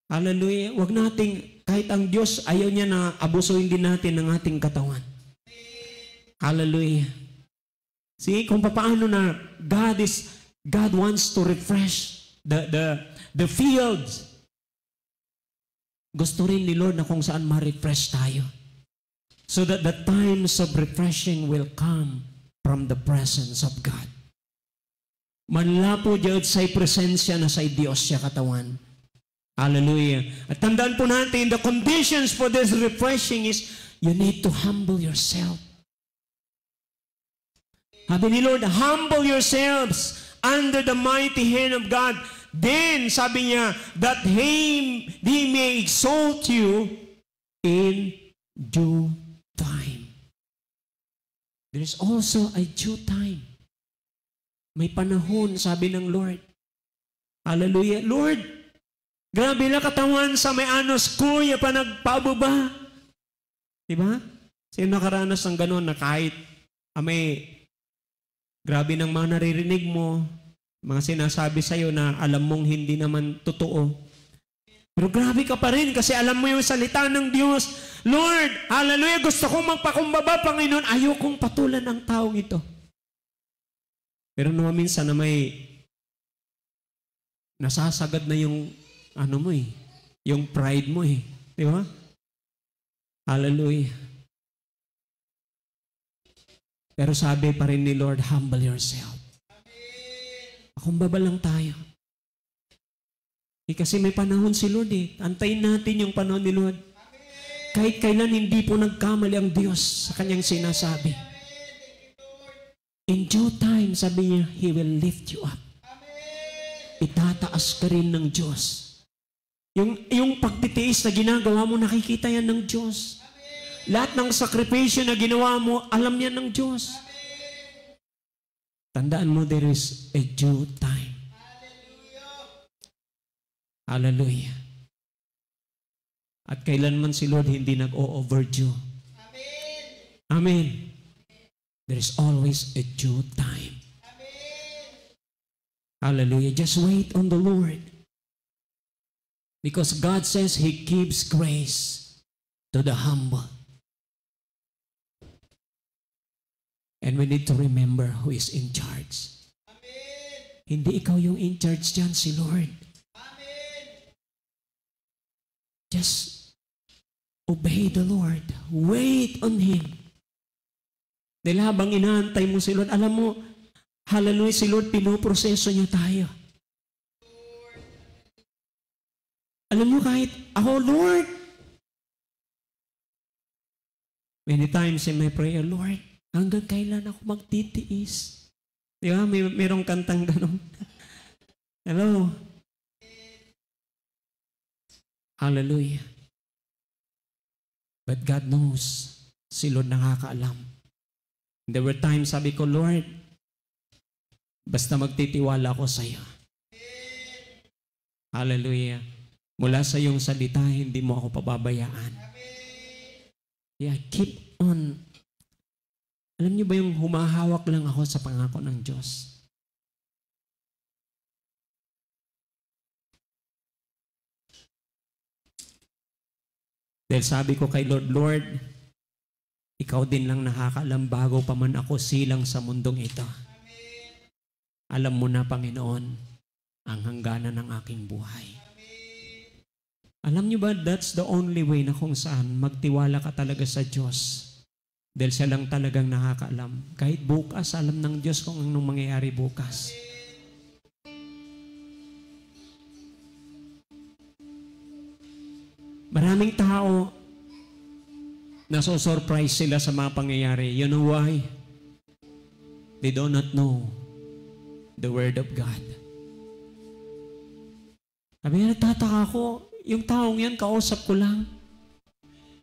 Hallelujah. Huwag nating, kahit ang Diyos ayaw niya na abusuin din natin ng ating katawan. Hallelujah. See, kung paano na God wants to refresh the fields. Gusto rin ni Lord na kung saan ma-refresh tayo. So that the times of refreshing will come from the presence of God. Manla po diyod sa'y presensya na sa'y Diyos siya katawan. Hallelujah. At tandaan po natin, the conditions for this refreshing is you need to humble yourself. Sabi ni Lord, humble yourselves under the mighty hand of God. Then, sabi niya, that He may exalt you in due time. There is also a due time. May panahon, sabi ng Lord. Hallelujah. Lord, grabe na katawan sa may anos ko, ya pa nagpababa. Diba? Sino nakaranas ng gano'n na kahit grabe ng mga naririnig mo, mga sinasabi sa'yo na alam mong hindi naman totoo. Pero grabe ka pa rin kasi alam mo yung salita ng Diyos. Lord, hallelujah, gusto kong magpakumbaba, Panginoon. Ayokong patulan ang taong ito. Pero naman minsan na may nasasagad na yung yung pride mo eh. Di ba? Hallelujah. Pero sabi pa rin ni Lord, humble yourself. Pakumbaba lang tayo. Kasi may panahon si Lord eh. Antayin natin yung panahon ni Lord. Kahit kailan hindi po nagkamali ang Diyos sa kanyang sinasabi. In due time, sabi niya, He will lift you up. Itataas ka rin ng Diyos. Yung pagtitiis na ginagawa mo, nakikita yan ng Diyos. Lahat ng sakripisyo na ginawa mo, alam niya ng Diyos. Tandaan mo, there is a due time. Hallelujah. At kailanman si Lord hindi nag-o-overdue. Amen. There is always a due time. Hallelujah. Just wait on the Lord. Because God says He gives grace to the humble. And we need to remember who is in charge. Amen. Hindi ikaw yung in charge dyan, si Lord. Amen. Just obey the Lord. Wait on Him. Dahil habang inaantay mo si Lord, alam mo, hallelujah, si Lord, pinoproseso niya tayo. Alam mo, kahit ako, Lord, many times in my prayer, Lord, hanggang kailan ako magtitiis? Di ba? Mayroong kantang gano'n. Hello? Hallelujah. But God knows. Si Lord nakakaalam. There were times sabi ko, Lord, basta magtitiwala ako sa iyo. Hallelujah. Mula sa iyong salita, hindi mo ako pababayaan. Yeah, keep on. Alam niyo ba yung humahawak lang ako sa pangako ng Diyos? Dahil sabi ko kay Lord, Lord, ikaw din lang nakakaalam bago pa man ako silang sa mundong ito. Alam mo na, Panginoon, ang hangganan ng aking buhay. Alam niyo ba, that's the only way na kung saan magtiwala ka talaga sa Diyos. Dahil siya lang talagang nakakaalam. Kahit bukas, alam ng Diyos kung anong mangyayari bukas. Maraming tao, naso-surprise sila sa mga pangyayari. You know why? They do not know the Word of God. Sabi niya, nagtataka ako, yung taong yan, kausap ko lang.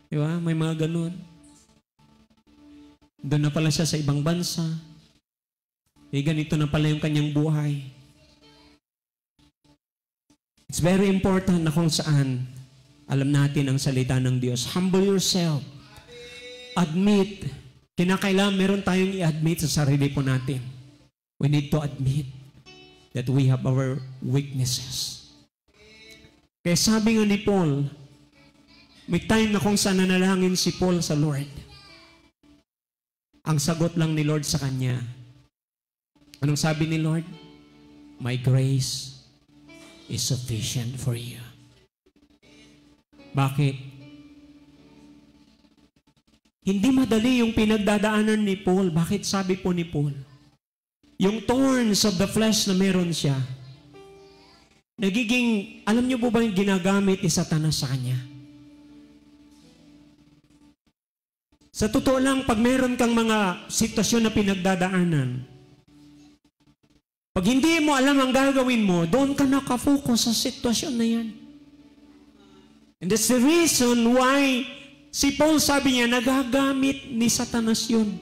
Di ba? May mga ganun. Doon na pala siya sa ibang bansa. Ganito na pala yung kanyang buhay. It's very important na kung saan alam natin ang salita ng Diyos. Humble yourself. Admit. Kinakailangan meron tayong i-admit sa sarili po natin. We need to admit that we have our weaknesses. Kaya sabi nga ni Paul, may time na kung saan nanalangin si Paul sa Lord. Ang sagot lang ni Lord sa kanya, anong sabi ni Lord? My grace is sufficient for you. Bakit? Hindi madali yung pinagdadaanan ni Paul. Bakit sabi po ni Paul? Yung thorns of the flesh na meron siya, nagiging, alam niyo po ba yung ginagamit ni Satanas sa kanya? Sa totoo lang, pag meron kang mga sitwasyon na pinagdadaanan, pag hindi mo alam ang gagawin mo, doon ka nakafocus sa sitwasyon na yan. And that's the reason why si Paul sabi niya, nagagamit ni Satanas yun.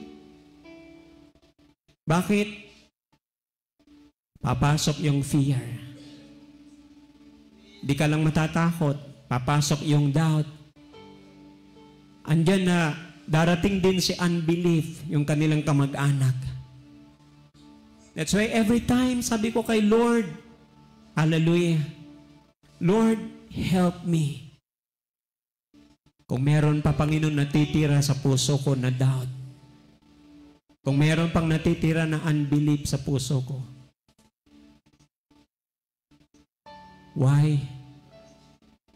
Bakit? Papasok yung fear. Di ka lang matatakot. Papasok yung doubt. Andyan na darating din si unbelief, yung kanilang kamag-anak. That's why every time sabi ko kay Lord, hallelujah, Lord, help me. Kung meron pa, Panginoon, natitira sa puso ko na doubt. Kung meron pang natitira na unbelief sa puso ko. Why?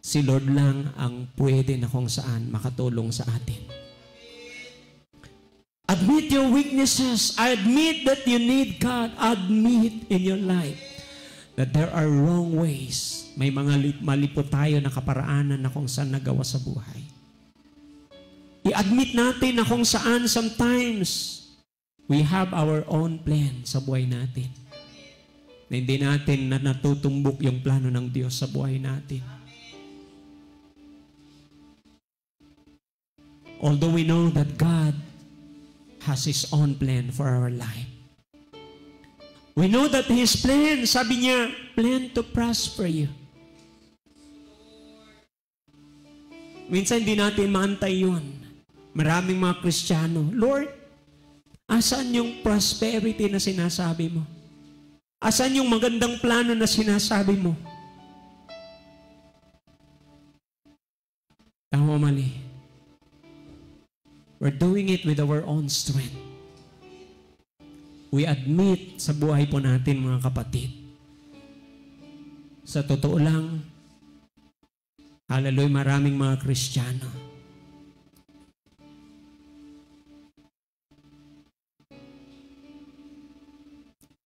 Si Lord lang ang pwede na kung saan makatulong sa atin. Admit your weaknesses. I admit that you need God. Admit in your life that there are wrong ways. May mga mali po tayo na kaparaanan na kung saan nagawa sa buhay. I-admit natin na kung saan sometimes we have our own plan sa buhay natin. Na hindi natin na natutumbok yung plano ng Diyos sa buhay natin. Although we know that God has His own plan for our life. We know that His plan, sabi niya, plan to prosper you. Minsan hindi natin maantay yun. Maraming mga Kristiyano, Lord, asan yung prosperity na sinasabi mo? Asan yung magandang plano na sinasabi mo? Tama o mali? We're doing it with our own strength. We admit sa buhay po natin, mga kapatid. Sa totoo lang, hallelujah, maraming mga Kristiyano.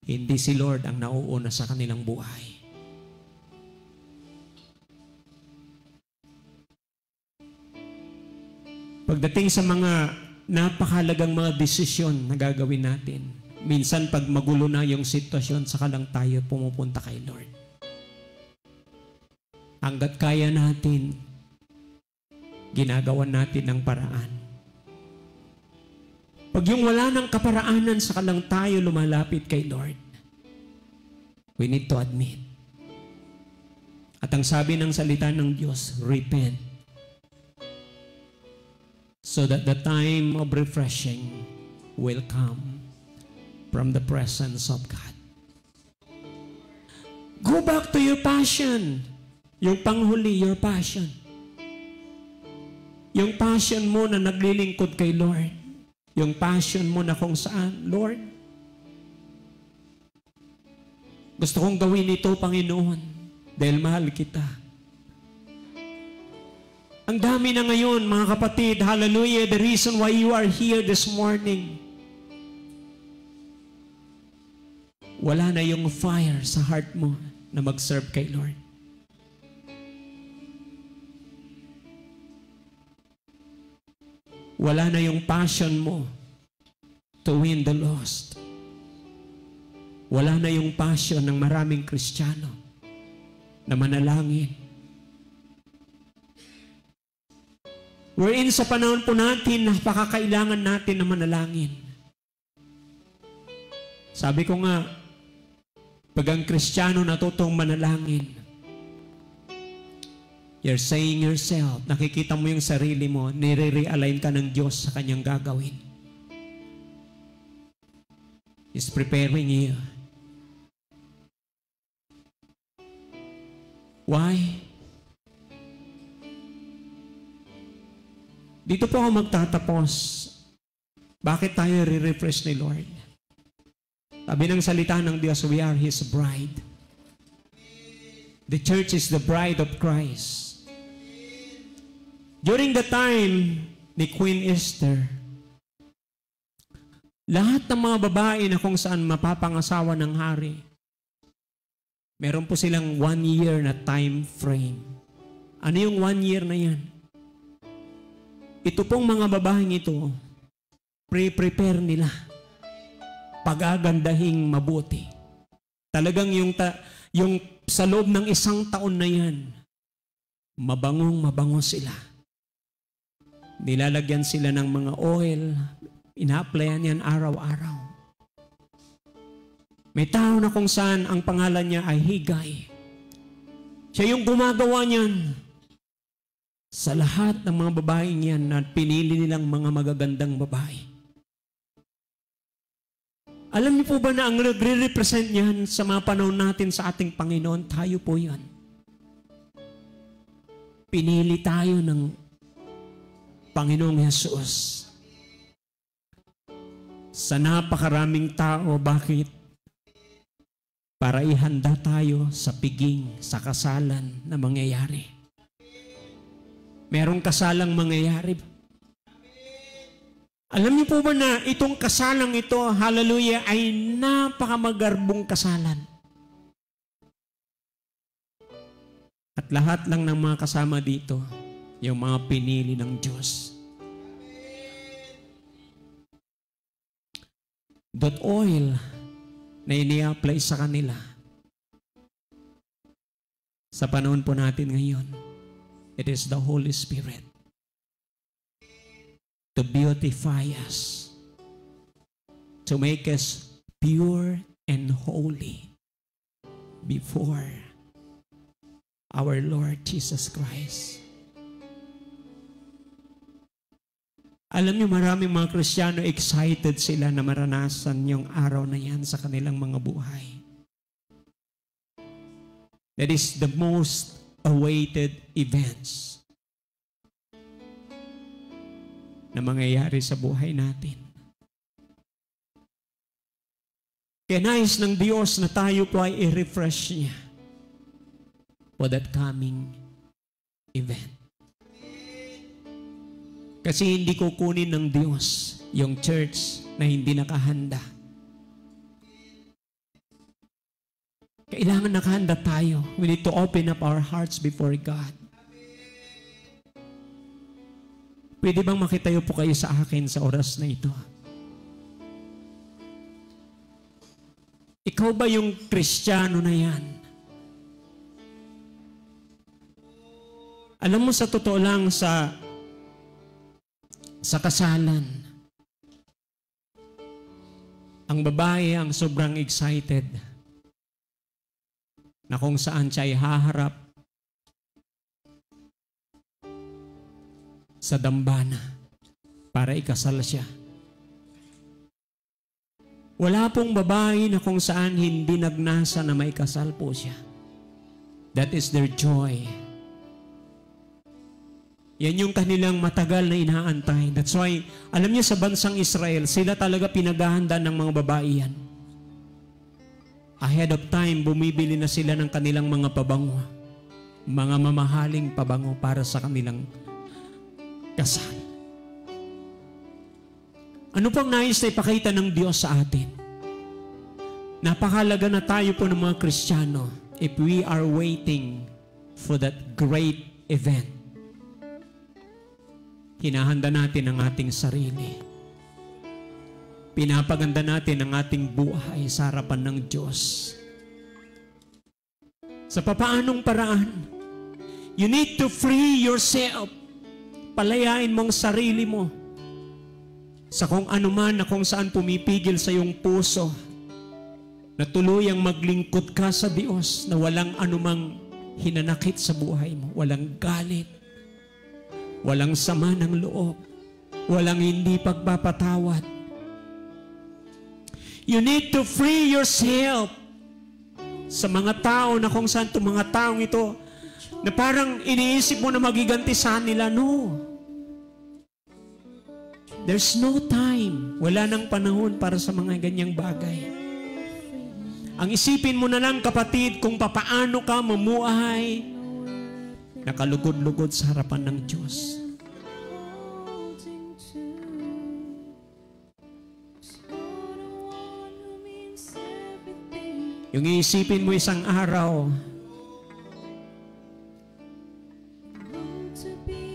Hindi si Lord ang nauuna sa kanilang buhay. Pagdating sa mga napakahalagang mga desisyon na gagawin natin, minsan pag magulo na yung sitwasyon, saka lang tayo pumupunta kay Lord. Hanggat kaya natin, ginagawa natin ng paraan. Pag yung wala ng kaparaanan, saka lang tayo lumalapit kay Lord. We need to admit. At ang sabi ng salita ng Diyos, repent. So that the time of refreshing will come from the presence of God. Go back to your passion. Yung panghuli, your passion. Yung passion mo na naglilingkod kay Lord. Yung passion mo na kung saan, Lord, gusto kong gawin ito, Panginoon, dahil mahal kita. Ang dami na ngayon, mga kapatid, hallelujah, the reason why you are here this morning. Wala na yung fire sa heart mo na mag-serve kay Lord. Wala na yung passion mo to win the lost. Wala na yung passion ng maraming Kristiyano na manalangin. We're in sa panahon po natin, napakakailangan natin na manalangin. Sabi ko nga, pag ang Kristiyano natutong manalangin, you're saying yourself, nakikita mo yung sarili mo, nire-realign ka ng Diyos sa kanyang gagawin. is preparing you. Why? Dito po ako magtatapos. Bakit tayo re-refresh ni Lord? Sabi ng salita ng Diyos, we are His bride. The church is the bride of Christ. During the time ni Queen Esther, lahat ng mga babae na kung saan mapapangasawa ng hari, meron po silang 1 year na time frame. Ano yung 1 year na yan? Ito pong mga babaeng ito, prepare nila. Pagagandahing mabuti. Talagang yung sa loob ng 1 taon na yan, mabango sila. Nilalagyan sila ng mga oil, ina-applyan yan araw-araw. May tao na kung saan ang pangalan niya ay Higay. Siya yung gumagawa niyan. Sa lahat ng mga babaeng yan na pinili nilang mga magagandang babae. Alam niyo po ba na ang nagre-represent niyan sa mga panahon natin sa ating Panginoon, tayo po yan. Pinili tayo ng Panginoong Hesus. Sa napakaraming tao, bakit? Para ihanda tayo sa piging, sa kasalan na mangyayari. Merong kasalang mangyayari. Alam niyo po ba na itong kasalang ito, hallelujah, ay napakamagarbong kasalan. At lahat lang ng mga kasama dito, yung mga pinili ng Diyos. That oil na ini-apply sa kanila, sa panahon po natin ngayon, it is the Holy Spirit to beautify us, to make us pure and holy before our Lord Jesus Christ. Alam niyo, maraming mga Kristiyano excited sila na maranasan yung araw na yan sa kanilang mga buhay. That is the most awaited events na mangyayari sa buhay natin. Kaya nais ng Diyos na tayo po ay i-refresh niya for that coming event. Kasi hindi kukunin ng Diyos yung church na hindi nakahanda. Kailangan nakahanda tayo. We need to open up our hearts before God. Pwede bang makitayo po kayo sa akin sa oras na ito? Ikaw ba yung Kristiyano na yan? Alam mo, sa totoo lang, sa kasalan, ang babae ang sobrang excited na kung saan siya ay haharap sa dambana para ikasal siya. Wala pong babae na kung saan hindi nagnasa na maikasal po siya. That is their joy. Yan yung kanilang matagal na inaantay. That's why, alam niyo sa bansang Israel, sila talaga pinaghahanda ng mga babae yan. Ahead of time, bumibili na sila ng kanilang mga pabango. Mga mamahaling pabango para sa kanilang kasal. Ano pang nais na ipakita ng Diyos sa atin? Napakalaga na tayo po ng mga Kristiyano if we are waiting for that great event. Hinahanda natin ang ating sarili. Pinapaganda natin ang ating buhay sa harapan ng Diyos. Sa papaanong paraan? You need to free yourself. Palayain mong sarili mo sa kung ano man na kung saan pumipigil sa iyong puso na tuluyang maglingkod ka sa Diyos na walang anumang hinanakit sa buhay mo. Walang galit, walang sama ng loob, walang hindi pagpapatawad. You need to free yourself sa mga tao na kung saan itong mga taong ito na parang iniisip mo na magiganti sa nila. No. There's no time. Wala nang panahon para sa mga ganyang bagay. Ang isipin mo na lang, kapatid, kung papaano ka mamuhay nakalugod-lugod sa harapan ng Diyos. Yung iisipin mo isang araw,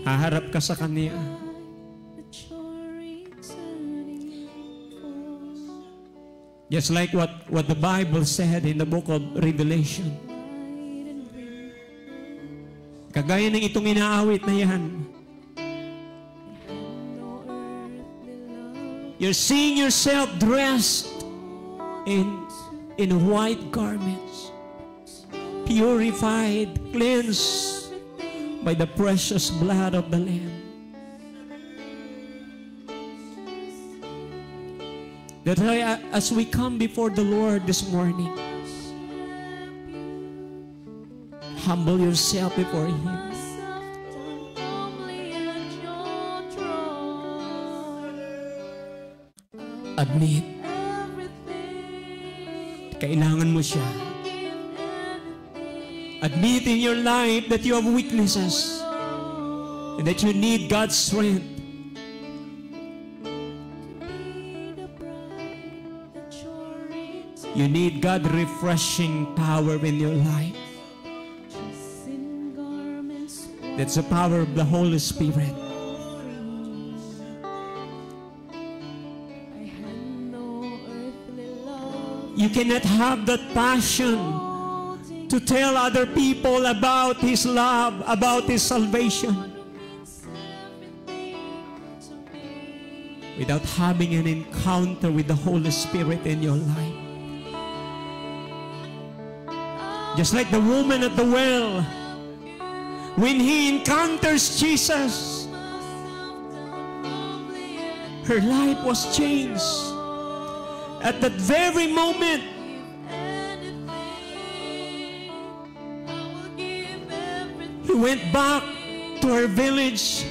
haharap ka sa Kanya. Just like what the Bible said in the book of Revelation. Kagaya ng itong inaawit na yan. You're seeing yourself dressed in white garments, purified, cleansed by the precious blood of the Lamb. That as we come before the Lord this morning, humble yourself before Him. Admit, kailangan mo siya. Admit in your life that you have weaknesses and that you need God's strength. You need God's refreshing power in your life. That's the power of the Holy Spirit. You cannot have that passion to tell other people about His love, about His salvation, without having an encounter with the Holy Spirit in your life. Just like the woman at the well, when he encounters Jesus, her life was changed. At that very moment, he went back to her village.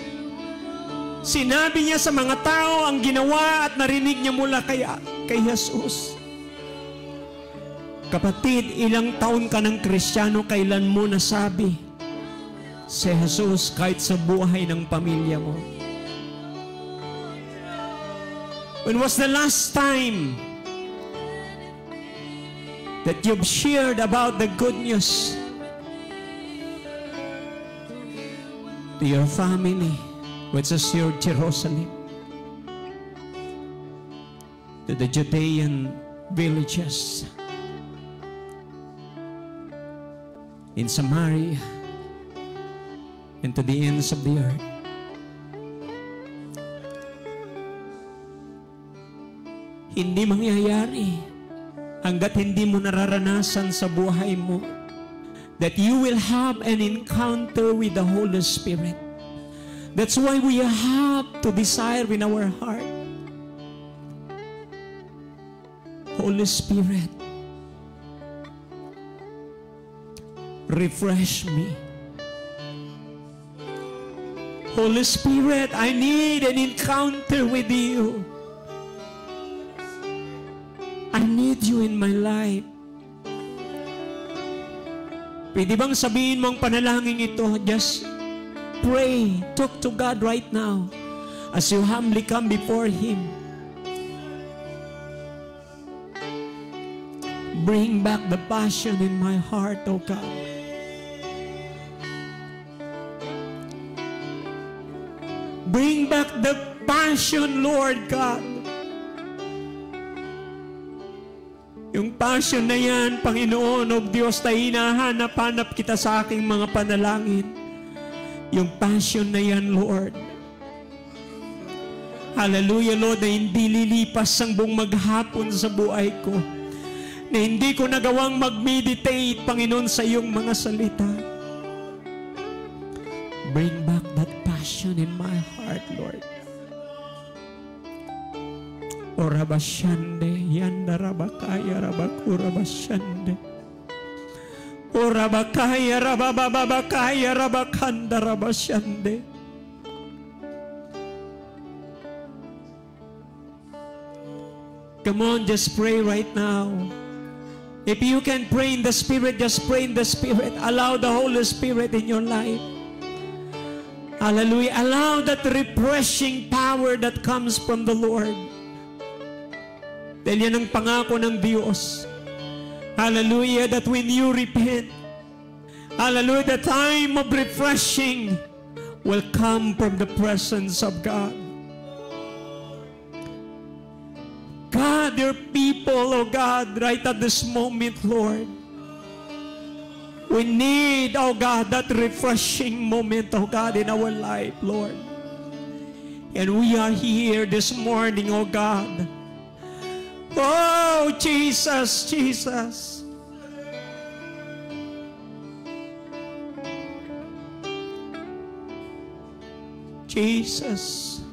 Sinabi niya sa mga tao ang ginawa at narinig niya mula kay Jesus. Kapatid, ilang taon ka ng Kristiyano, kailan mo nasabi si Jesus kahit sa buhay ng pamilya mo? When was the last time that you've shared about the good news to your family, which is your Jerusalem, to the Judean villages, in Samaria, and to the ends of the earth? Hindi mangyayari hanggat hindi mo nararanasan sa buhay mo that you will have an encounter with the Holy Spirit. That's why we have to desire in our heart, Holy Spirit, refresh me. Holy Spirit, I need an encounter with you. I need you in my life. Pwede bang sabihin mo ang panalangin ito? Just pray. Talk to God right now as you humbly come before Him. Bring back the passion in my heart, O God. Bring back the passion, Lord God. Yung passion na yan, Panginoon of Diyos, na hinahanap-hanap kita sa aking mga panalangin. Yung passion na yan, Lord. Hallelujah, Lord, na hindi lilipas ang buong maghapon sa buhay ko. Na hindi ko nagawang mag-meditate, Panginoon, sa iyong mga salita. Bring back that passion in my heart, Lord. Orabasyande, yandarabakaya rabakurabasyande. Orabakaya rabababakaya rabakandarabasyande. Come on, just pray right now. If you can pray in the Spirit, just pray in the Spirit. Allow the Holy Spirit in your life. Hallelujah. Allow that refreshing power that comes from the Lord. Dahil yan ang pangako ng Diyos. Hallelujah. That when you repent, hallelujah, the time of refreshing will come from the presence of God. God, your people, oh God, right at this moment, Lord, we need, oh God, that refreshing moment, oh God, in our life, Lord. And we are here this morning, oh God. Oh, Jesus, Jesus. Jesus,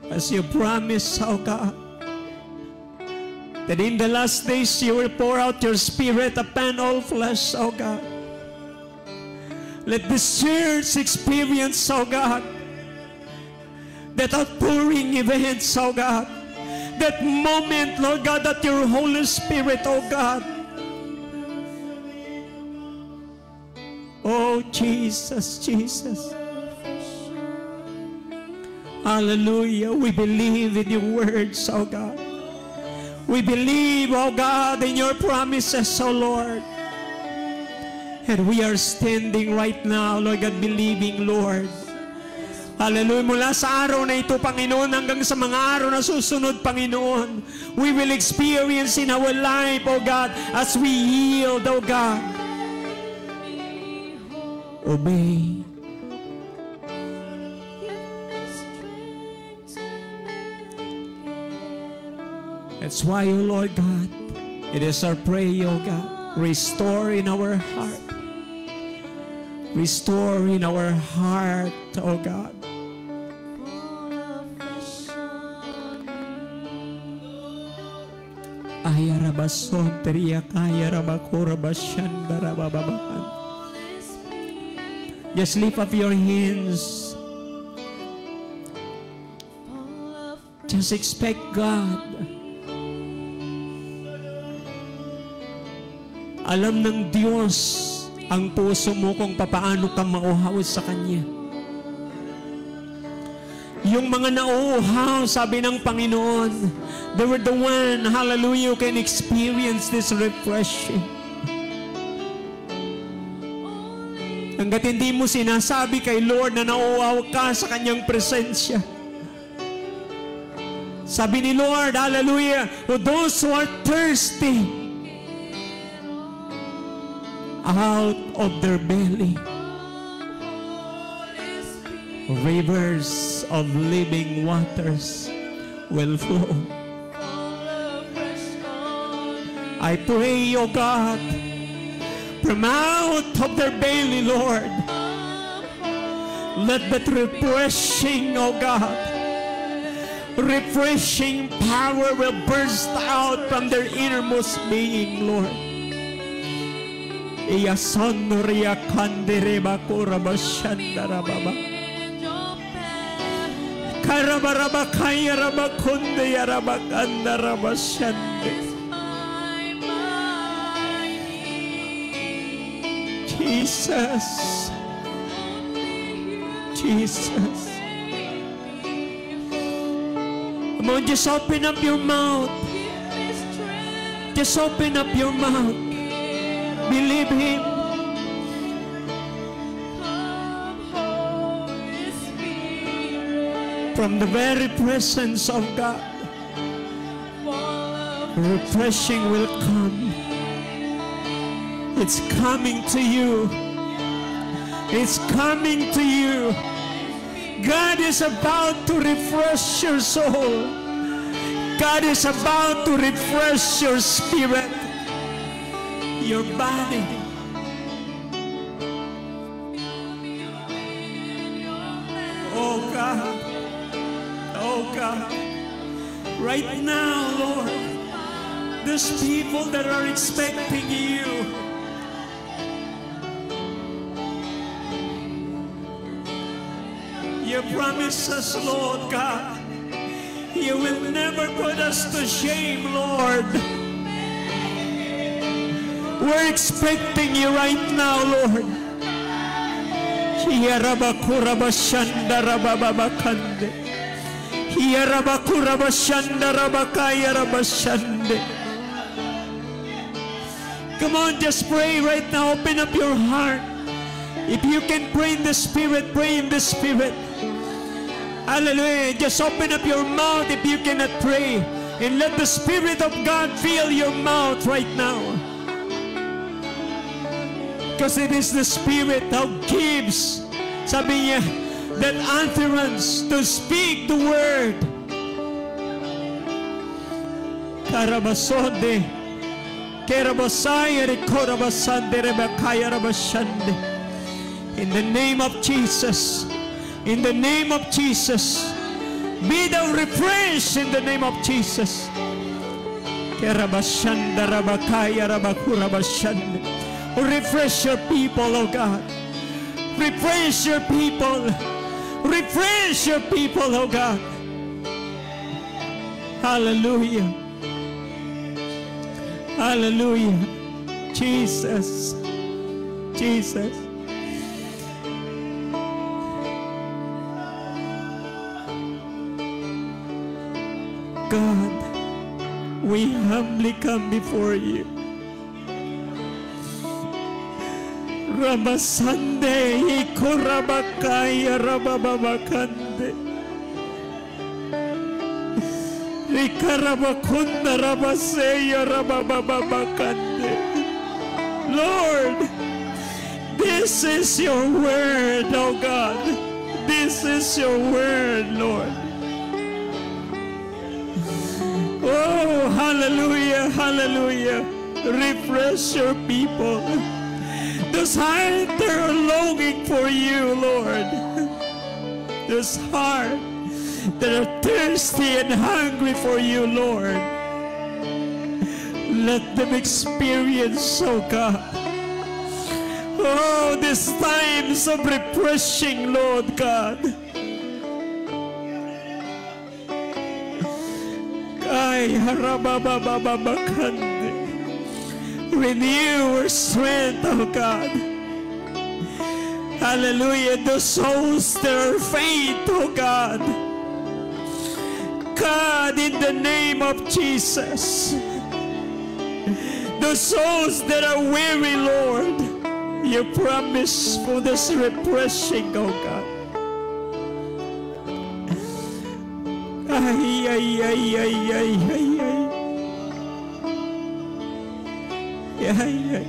as you promised, oh God, that in the last days you will pour out your Spirit upon all flesh, oh God. Let this church experience, oh God, that outpouring events, oh God, that moment, Lord God, that your Holy Spirit, oh God, oh Jesus, Jesus. Hallelujah. We believe in your words, oh God. We believe, oh God, in your promises, oh Lord. And we are standing right now, Lord God, believing, Lord. Hallelujah. Mula sa araw na ito, Panginoon, hanggang sa mga araw na susunod, Panginoon, we will experience in our life, oh God, as we yield, oh God. Obey. That's why, oh Lord God, it is our prayer, oh God, restore in our heart. Restore in our heart, oh God. Ayarabason teriya kaya rabakurabashanda rabababahan. Just lift up your hands. Just expect God. Alam ng Diyos ang puso mo kung papaano ka mauhaw sa Kanya. Yung mga nauuhaw, sabi ng Panginoon, they were the one, hallelujah, who can experience this refreshing. Hanggat hindi mo sinasabi kay Lord na nauuhaw ka sa Kanyang presensya. Sabi ni Lord, hallelujah, for those who are thirsty, out of their belly rivers of living waters will flow. I pray, O God, from out of their belly, Lord, let that refreshing, O God, refreshing power will burst out from their innermost being, Lord. Iya sonria kandereba kurabashandara baba. Karabaraba kaya raba kunde yaraba kandara bashande. Jesus, Jesus. Come on, just open up your mouth. Just open up your mouth. Believe Him. From the very presence of God, refreshing will come. It's coming to you. It's coming to you. God is about to refresh your soul. God is about to refresh your spirit, your body. Oh God, oh God, Right now, Lord, there's people that are expecting you. You promise us, Lord God, you will never put us to shame, Lord. We're expecting you right now, Lord. Come on, just pray right now. Open up your heart. If you can pray in the Spirit, pray in the Spirit. Hallelujah. Just open up your mouth if you cannot pray. And let the Spirit of God fill your mouth right now. Because it is the Spirit who gives, sabi niya, that utterance to speak the word. Karabasonde, Kerabasaya, Rekorabasande, Rebakaya, Rabashande. In the name of Jesus, in the name of Jesus, be thou refreshed in the name of Jesus. Kerabashanda, Rabakaya, Rabakurabashande. Refresh your people, oh God. Refresh your people. Refresh your people, oh God. Hallelujah. Hallelujah. Jesus. Jesus. God, we humbly come before you. Ramasande, Ikorabakaya, Rabababakande. Rikarabakunda, Rabaseya, Rabababakande. Lord, this is your word, oh God. This is your word, Lord. Oh, hallelujah, hallelujah. Refresh your people. Those hearts that are longing for you, Lord. Those hearts that are thirsty and hungry for you, Lord. Let them experience, oh God. Oh, these times of refreshing, Lord God. Ay, harababababakande. Renew our strength, oh God. Hallelujah. The souls that are faint, oh God. God, in the name of Jesus. The souls that are weary, Lord. You promise for this refreshing, oh God. Ay, ay, ay, ay, ay, ay, ay. Ay, ay.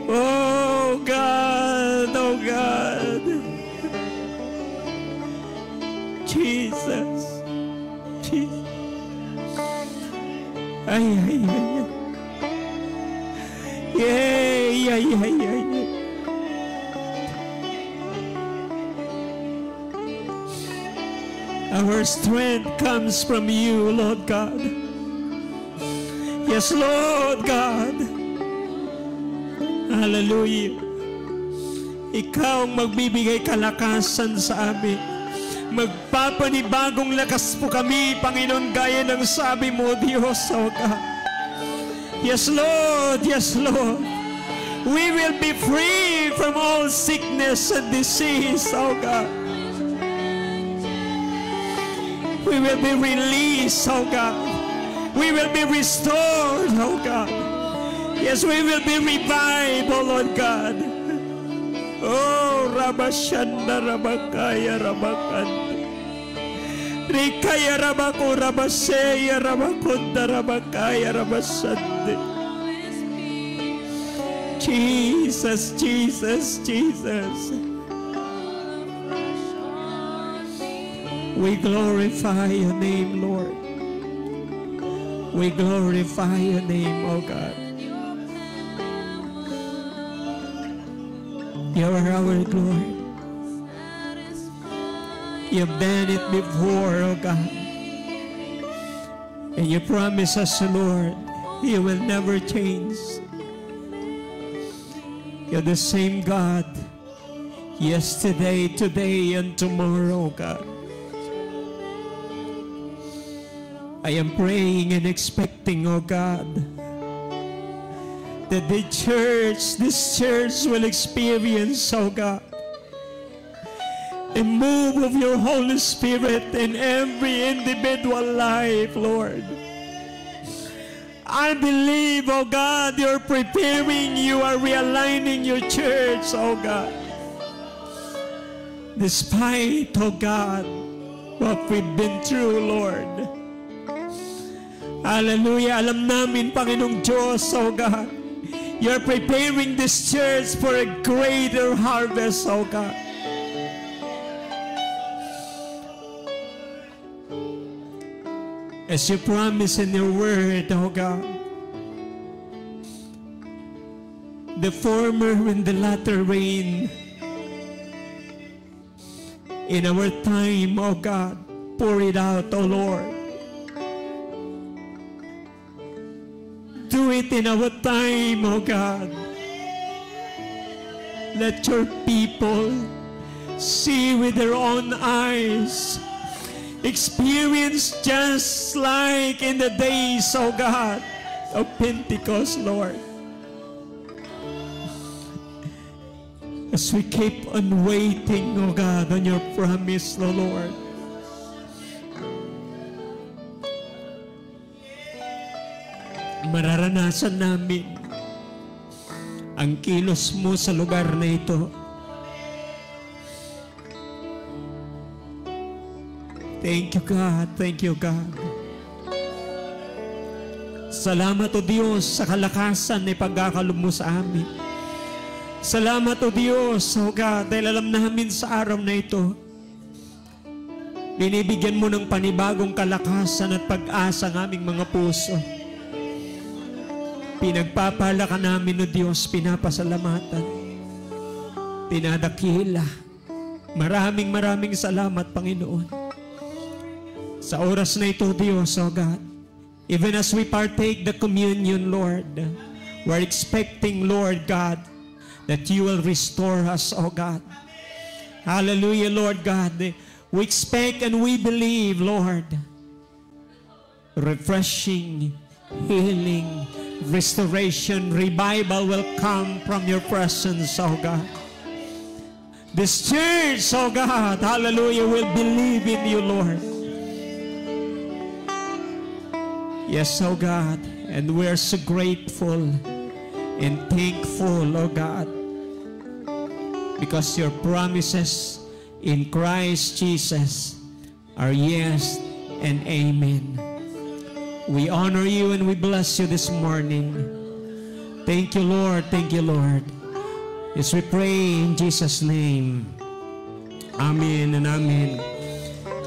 Oh God, oh God. Jesus. Jesus. Ay, ay, ay, ay. Yay, ay, ay, ay, ay. Our strength comes from you, Lord God. Yes, Lord God. Hallelujah. Ikaw ang magbibigay kalakasan sa amin. Magpapanibagong lakas po kami, Panginoon, gaya ng sabi mo, Diyos, oh God. Yes, Lord. Yes, Lord. We will be free from all sickness and disease, oh God. We will be released, oh God. We will be restored, oh God. Yes, we will be revived, oh Lord God. Oh, Rabashanda, Rabakaya, Rabakanda. Rikaya, Rabako, Rabaseya, Rabakunda, Rabakaya, Rabasande. Jesus, Jesus, Jesus. We glorify your name, Lord. We glorify your name, oh God. You are our glory. You've done it before, oh God. And you promise us, Lord, you will never change. You're the same God, yesterday, today, and tomorrow, God. I am praying and expecting, oh God, that this church will experience, oh God, a move of your Holy Spirit in every individual life, Lord. I believe, oh God, you're preparing, you are realigning your church, oh God. Despite, oh God, what we've been through, Lord. Hallelujah. Alam namin, Panginoong Diyos, oh God, you're preparing this church for a greater harvest, oh God. As you promise in your word, oh God, the former and the latter rain in our time, oh God, pour it out, oh Lord. Do it in our time, oh God. Let your people see with their own eyes, experience just like in the days, oh God, of Pentecost, Lord. As we keep on waiting, oh God, on your promise, oh Lord. Mararanasan namin ang kilos mo sa lugar na ito. Thank you, God. Thank you, God. Salamat, O Diyos, sa kalakasan na ipagkakalob mo sa amin. Salamat, O Diyos, O God, dahil alam namin sa araw na ito, binibigyan mo ng panibagong kalakasan at pag-asa ng aming mga puso. Pinagpapala ka namin, O Diyos, pinapasalamatan, pinadakila. Maraming salamat, Panginoon. Sa oras na ito, Diyos, O God, even as we partake the communion, Lord, we're expecting, Lord God, that you will restore us, O God. Hallelujah, Lord God. We expect and we believe, Lord, refreshing, healing, restoration, revival will come from your presence, O God. This church, O God, hallelujah, will believe in you, Lord. Yes, oh God, and we're so grateful and thankful, oh God, because your promises in Christ Jesus are yes and amen. We honor you and we bless you this morning. Thank you, Lord. Thank you, Lord. As we pray in Jesus' name. Amen and amen.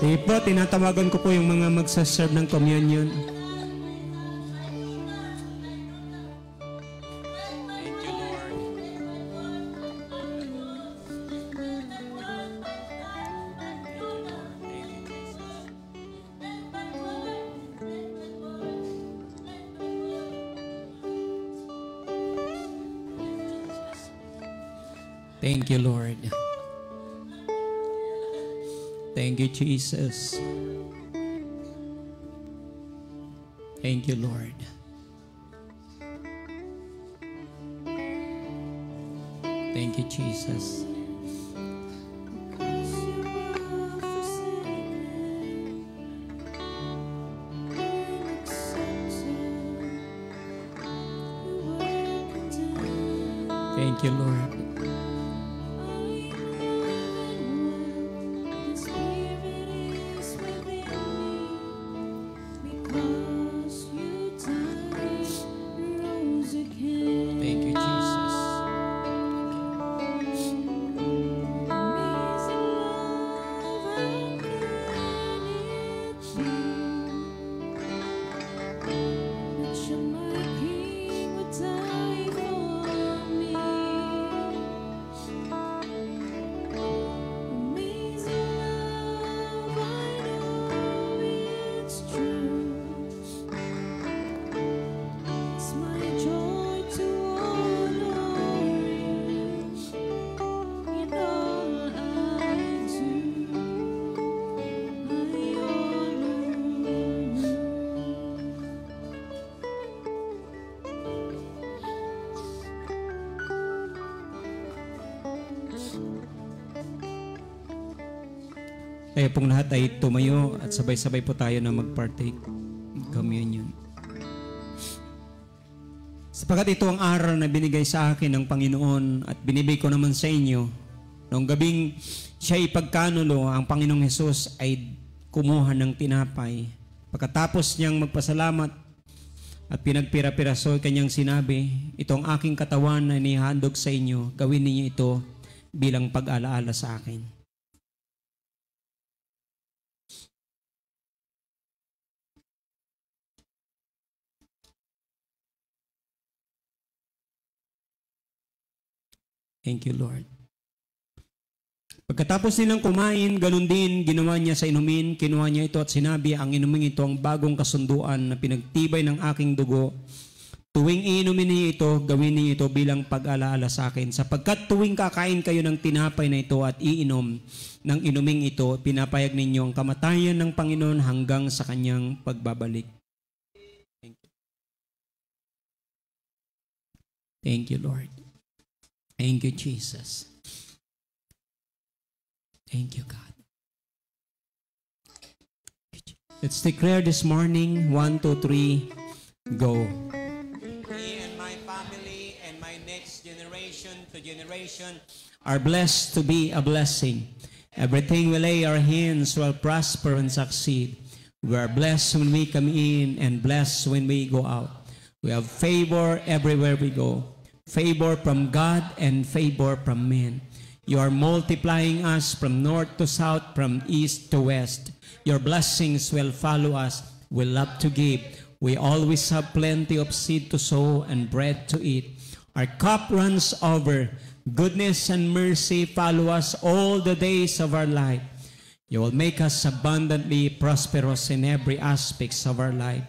Sige po, tinatawagan ko po yung mga magsaserve ng communion. Thank you, Lord. Thank you, Jesus. Thank you, Lord. Thank you, Jesus. Thank you, Lord. Tayo pong lahat ay tumayo at sabay-sabay po tayo na mag-partake communion. Sapagat ito ang aral na binigay sa akin ng Panginoon at binibigay ko naman sa inyo, noong gabing siya ipagkanulo, ang Panginoong Hesus ay kumuha ng tinapay. Pagkatapos niyang magpasalamat at pinagpira-piraso, kanyang sinabi, ito ang aking katawan na inihandog sa inyo, gawin ninyo ito bilang pag-alaala sa akin. Thank you, Lord. Pagkatapos nilang kumain, ganun din ginawa niya sa inumin, kinuha niya ito at sinabi, ang inuming ito ang bagong kasunduan na pinagtibay ng aking dugo. Tuwing inumin niyo ito, gawin niyo ito bilang pag-alaala sa akin. Sapagkat tuwing kakain kayo ng tinapay na ito at iinom ng inuming ito, pinapayag ninyo ang kamatayan ng Panginoon hanggang sa kanyang pagbabalik. Thank you. Thank you, Lord. Thank you, Jesus. Thank you, God. Let's declare this morning, 1, 2, 3, go. Me and my family and my next generation to generation are blessed to be a blessing. Everything we lay our hands will prosper and succeed. We are blessed when we come in and blessed when we go out. We have favor everywhere we go. Favor from God and favor from men. You are multiplying us from north to south, from east to west. Your blessings will follow us. We love to give. We always have plenty of seed to sow and bread to eat. Our cup runs over. Goodness and mercy follow us all the days of our life. You will make us abundantly prosperous in every aspect of our life.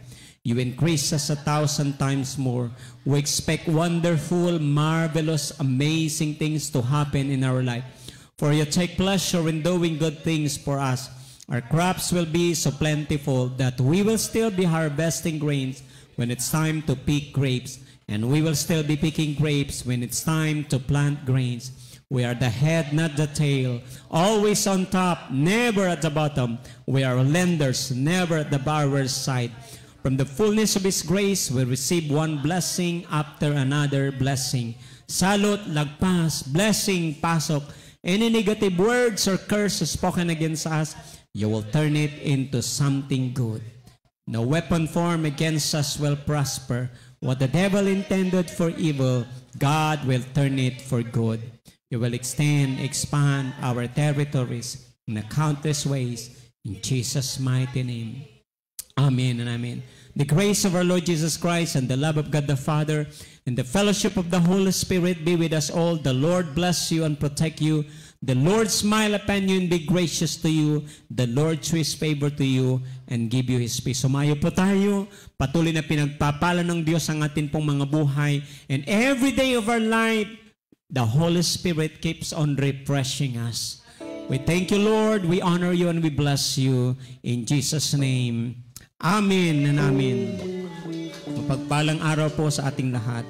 You increase us 1,000 times more. We expect wonderful, marvelous, amazing things to happen in our life. For you take pleasure in doing good things for us. Our crops will be so plentiful that we will still be harvesting grains when it's time to pick grapes. And we will still be picking grapes when it's time to plant grains. We are the head, not the tail. Always on top, never at the bottom. We are lenders, never at the borrower's side. From the fullness of His grace, we receive one blessing after another blessing. Salot, lagpas, blessing, pasok. Any negative words or curses spoken against us, you will turn it into something good. No weapon formed against us will prosper. What the devil intended for evil, God will turn it for good. You will extend, expand our territories in countless ways. In Jesus' mighty name. Amen and amen. The grace of our Lord Jesus Christ and the love of God the Father and the fellowship of the Holy Spirit be with us all. The Lord bless you and protect you. The Lord smile upon you and be gracious to you. The Lord show His favor to you and give you His peace. Sumayo po tayo. Patuloy na pinagpapala ng Diyos ang atin pong mga buhay. And every day of our life, the Holy Spirit keeps on refreshing us. We thank you, Lord. We honor you and we bless you. In Jesus' name. Amen and amen. Mapagpalang araw po sa ating lahat.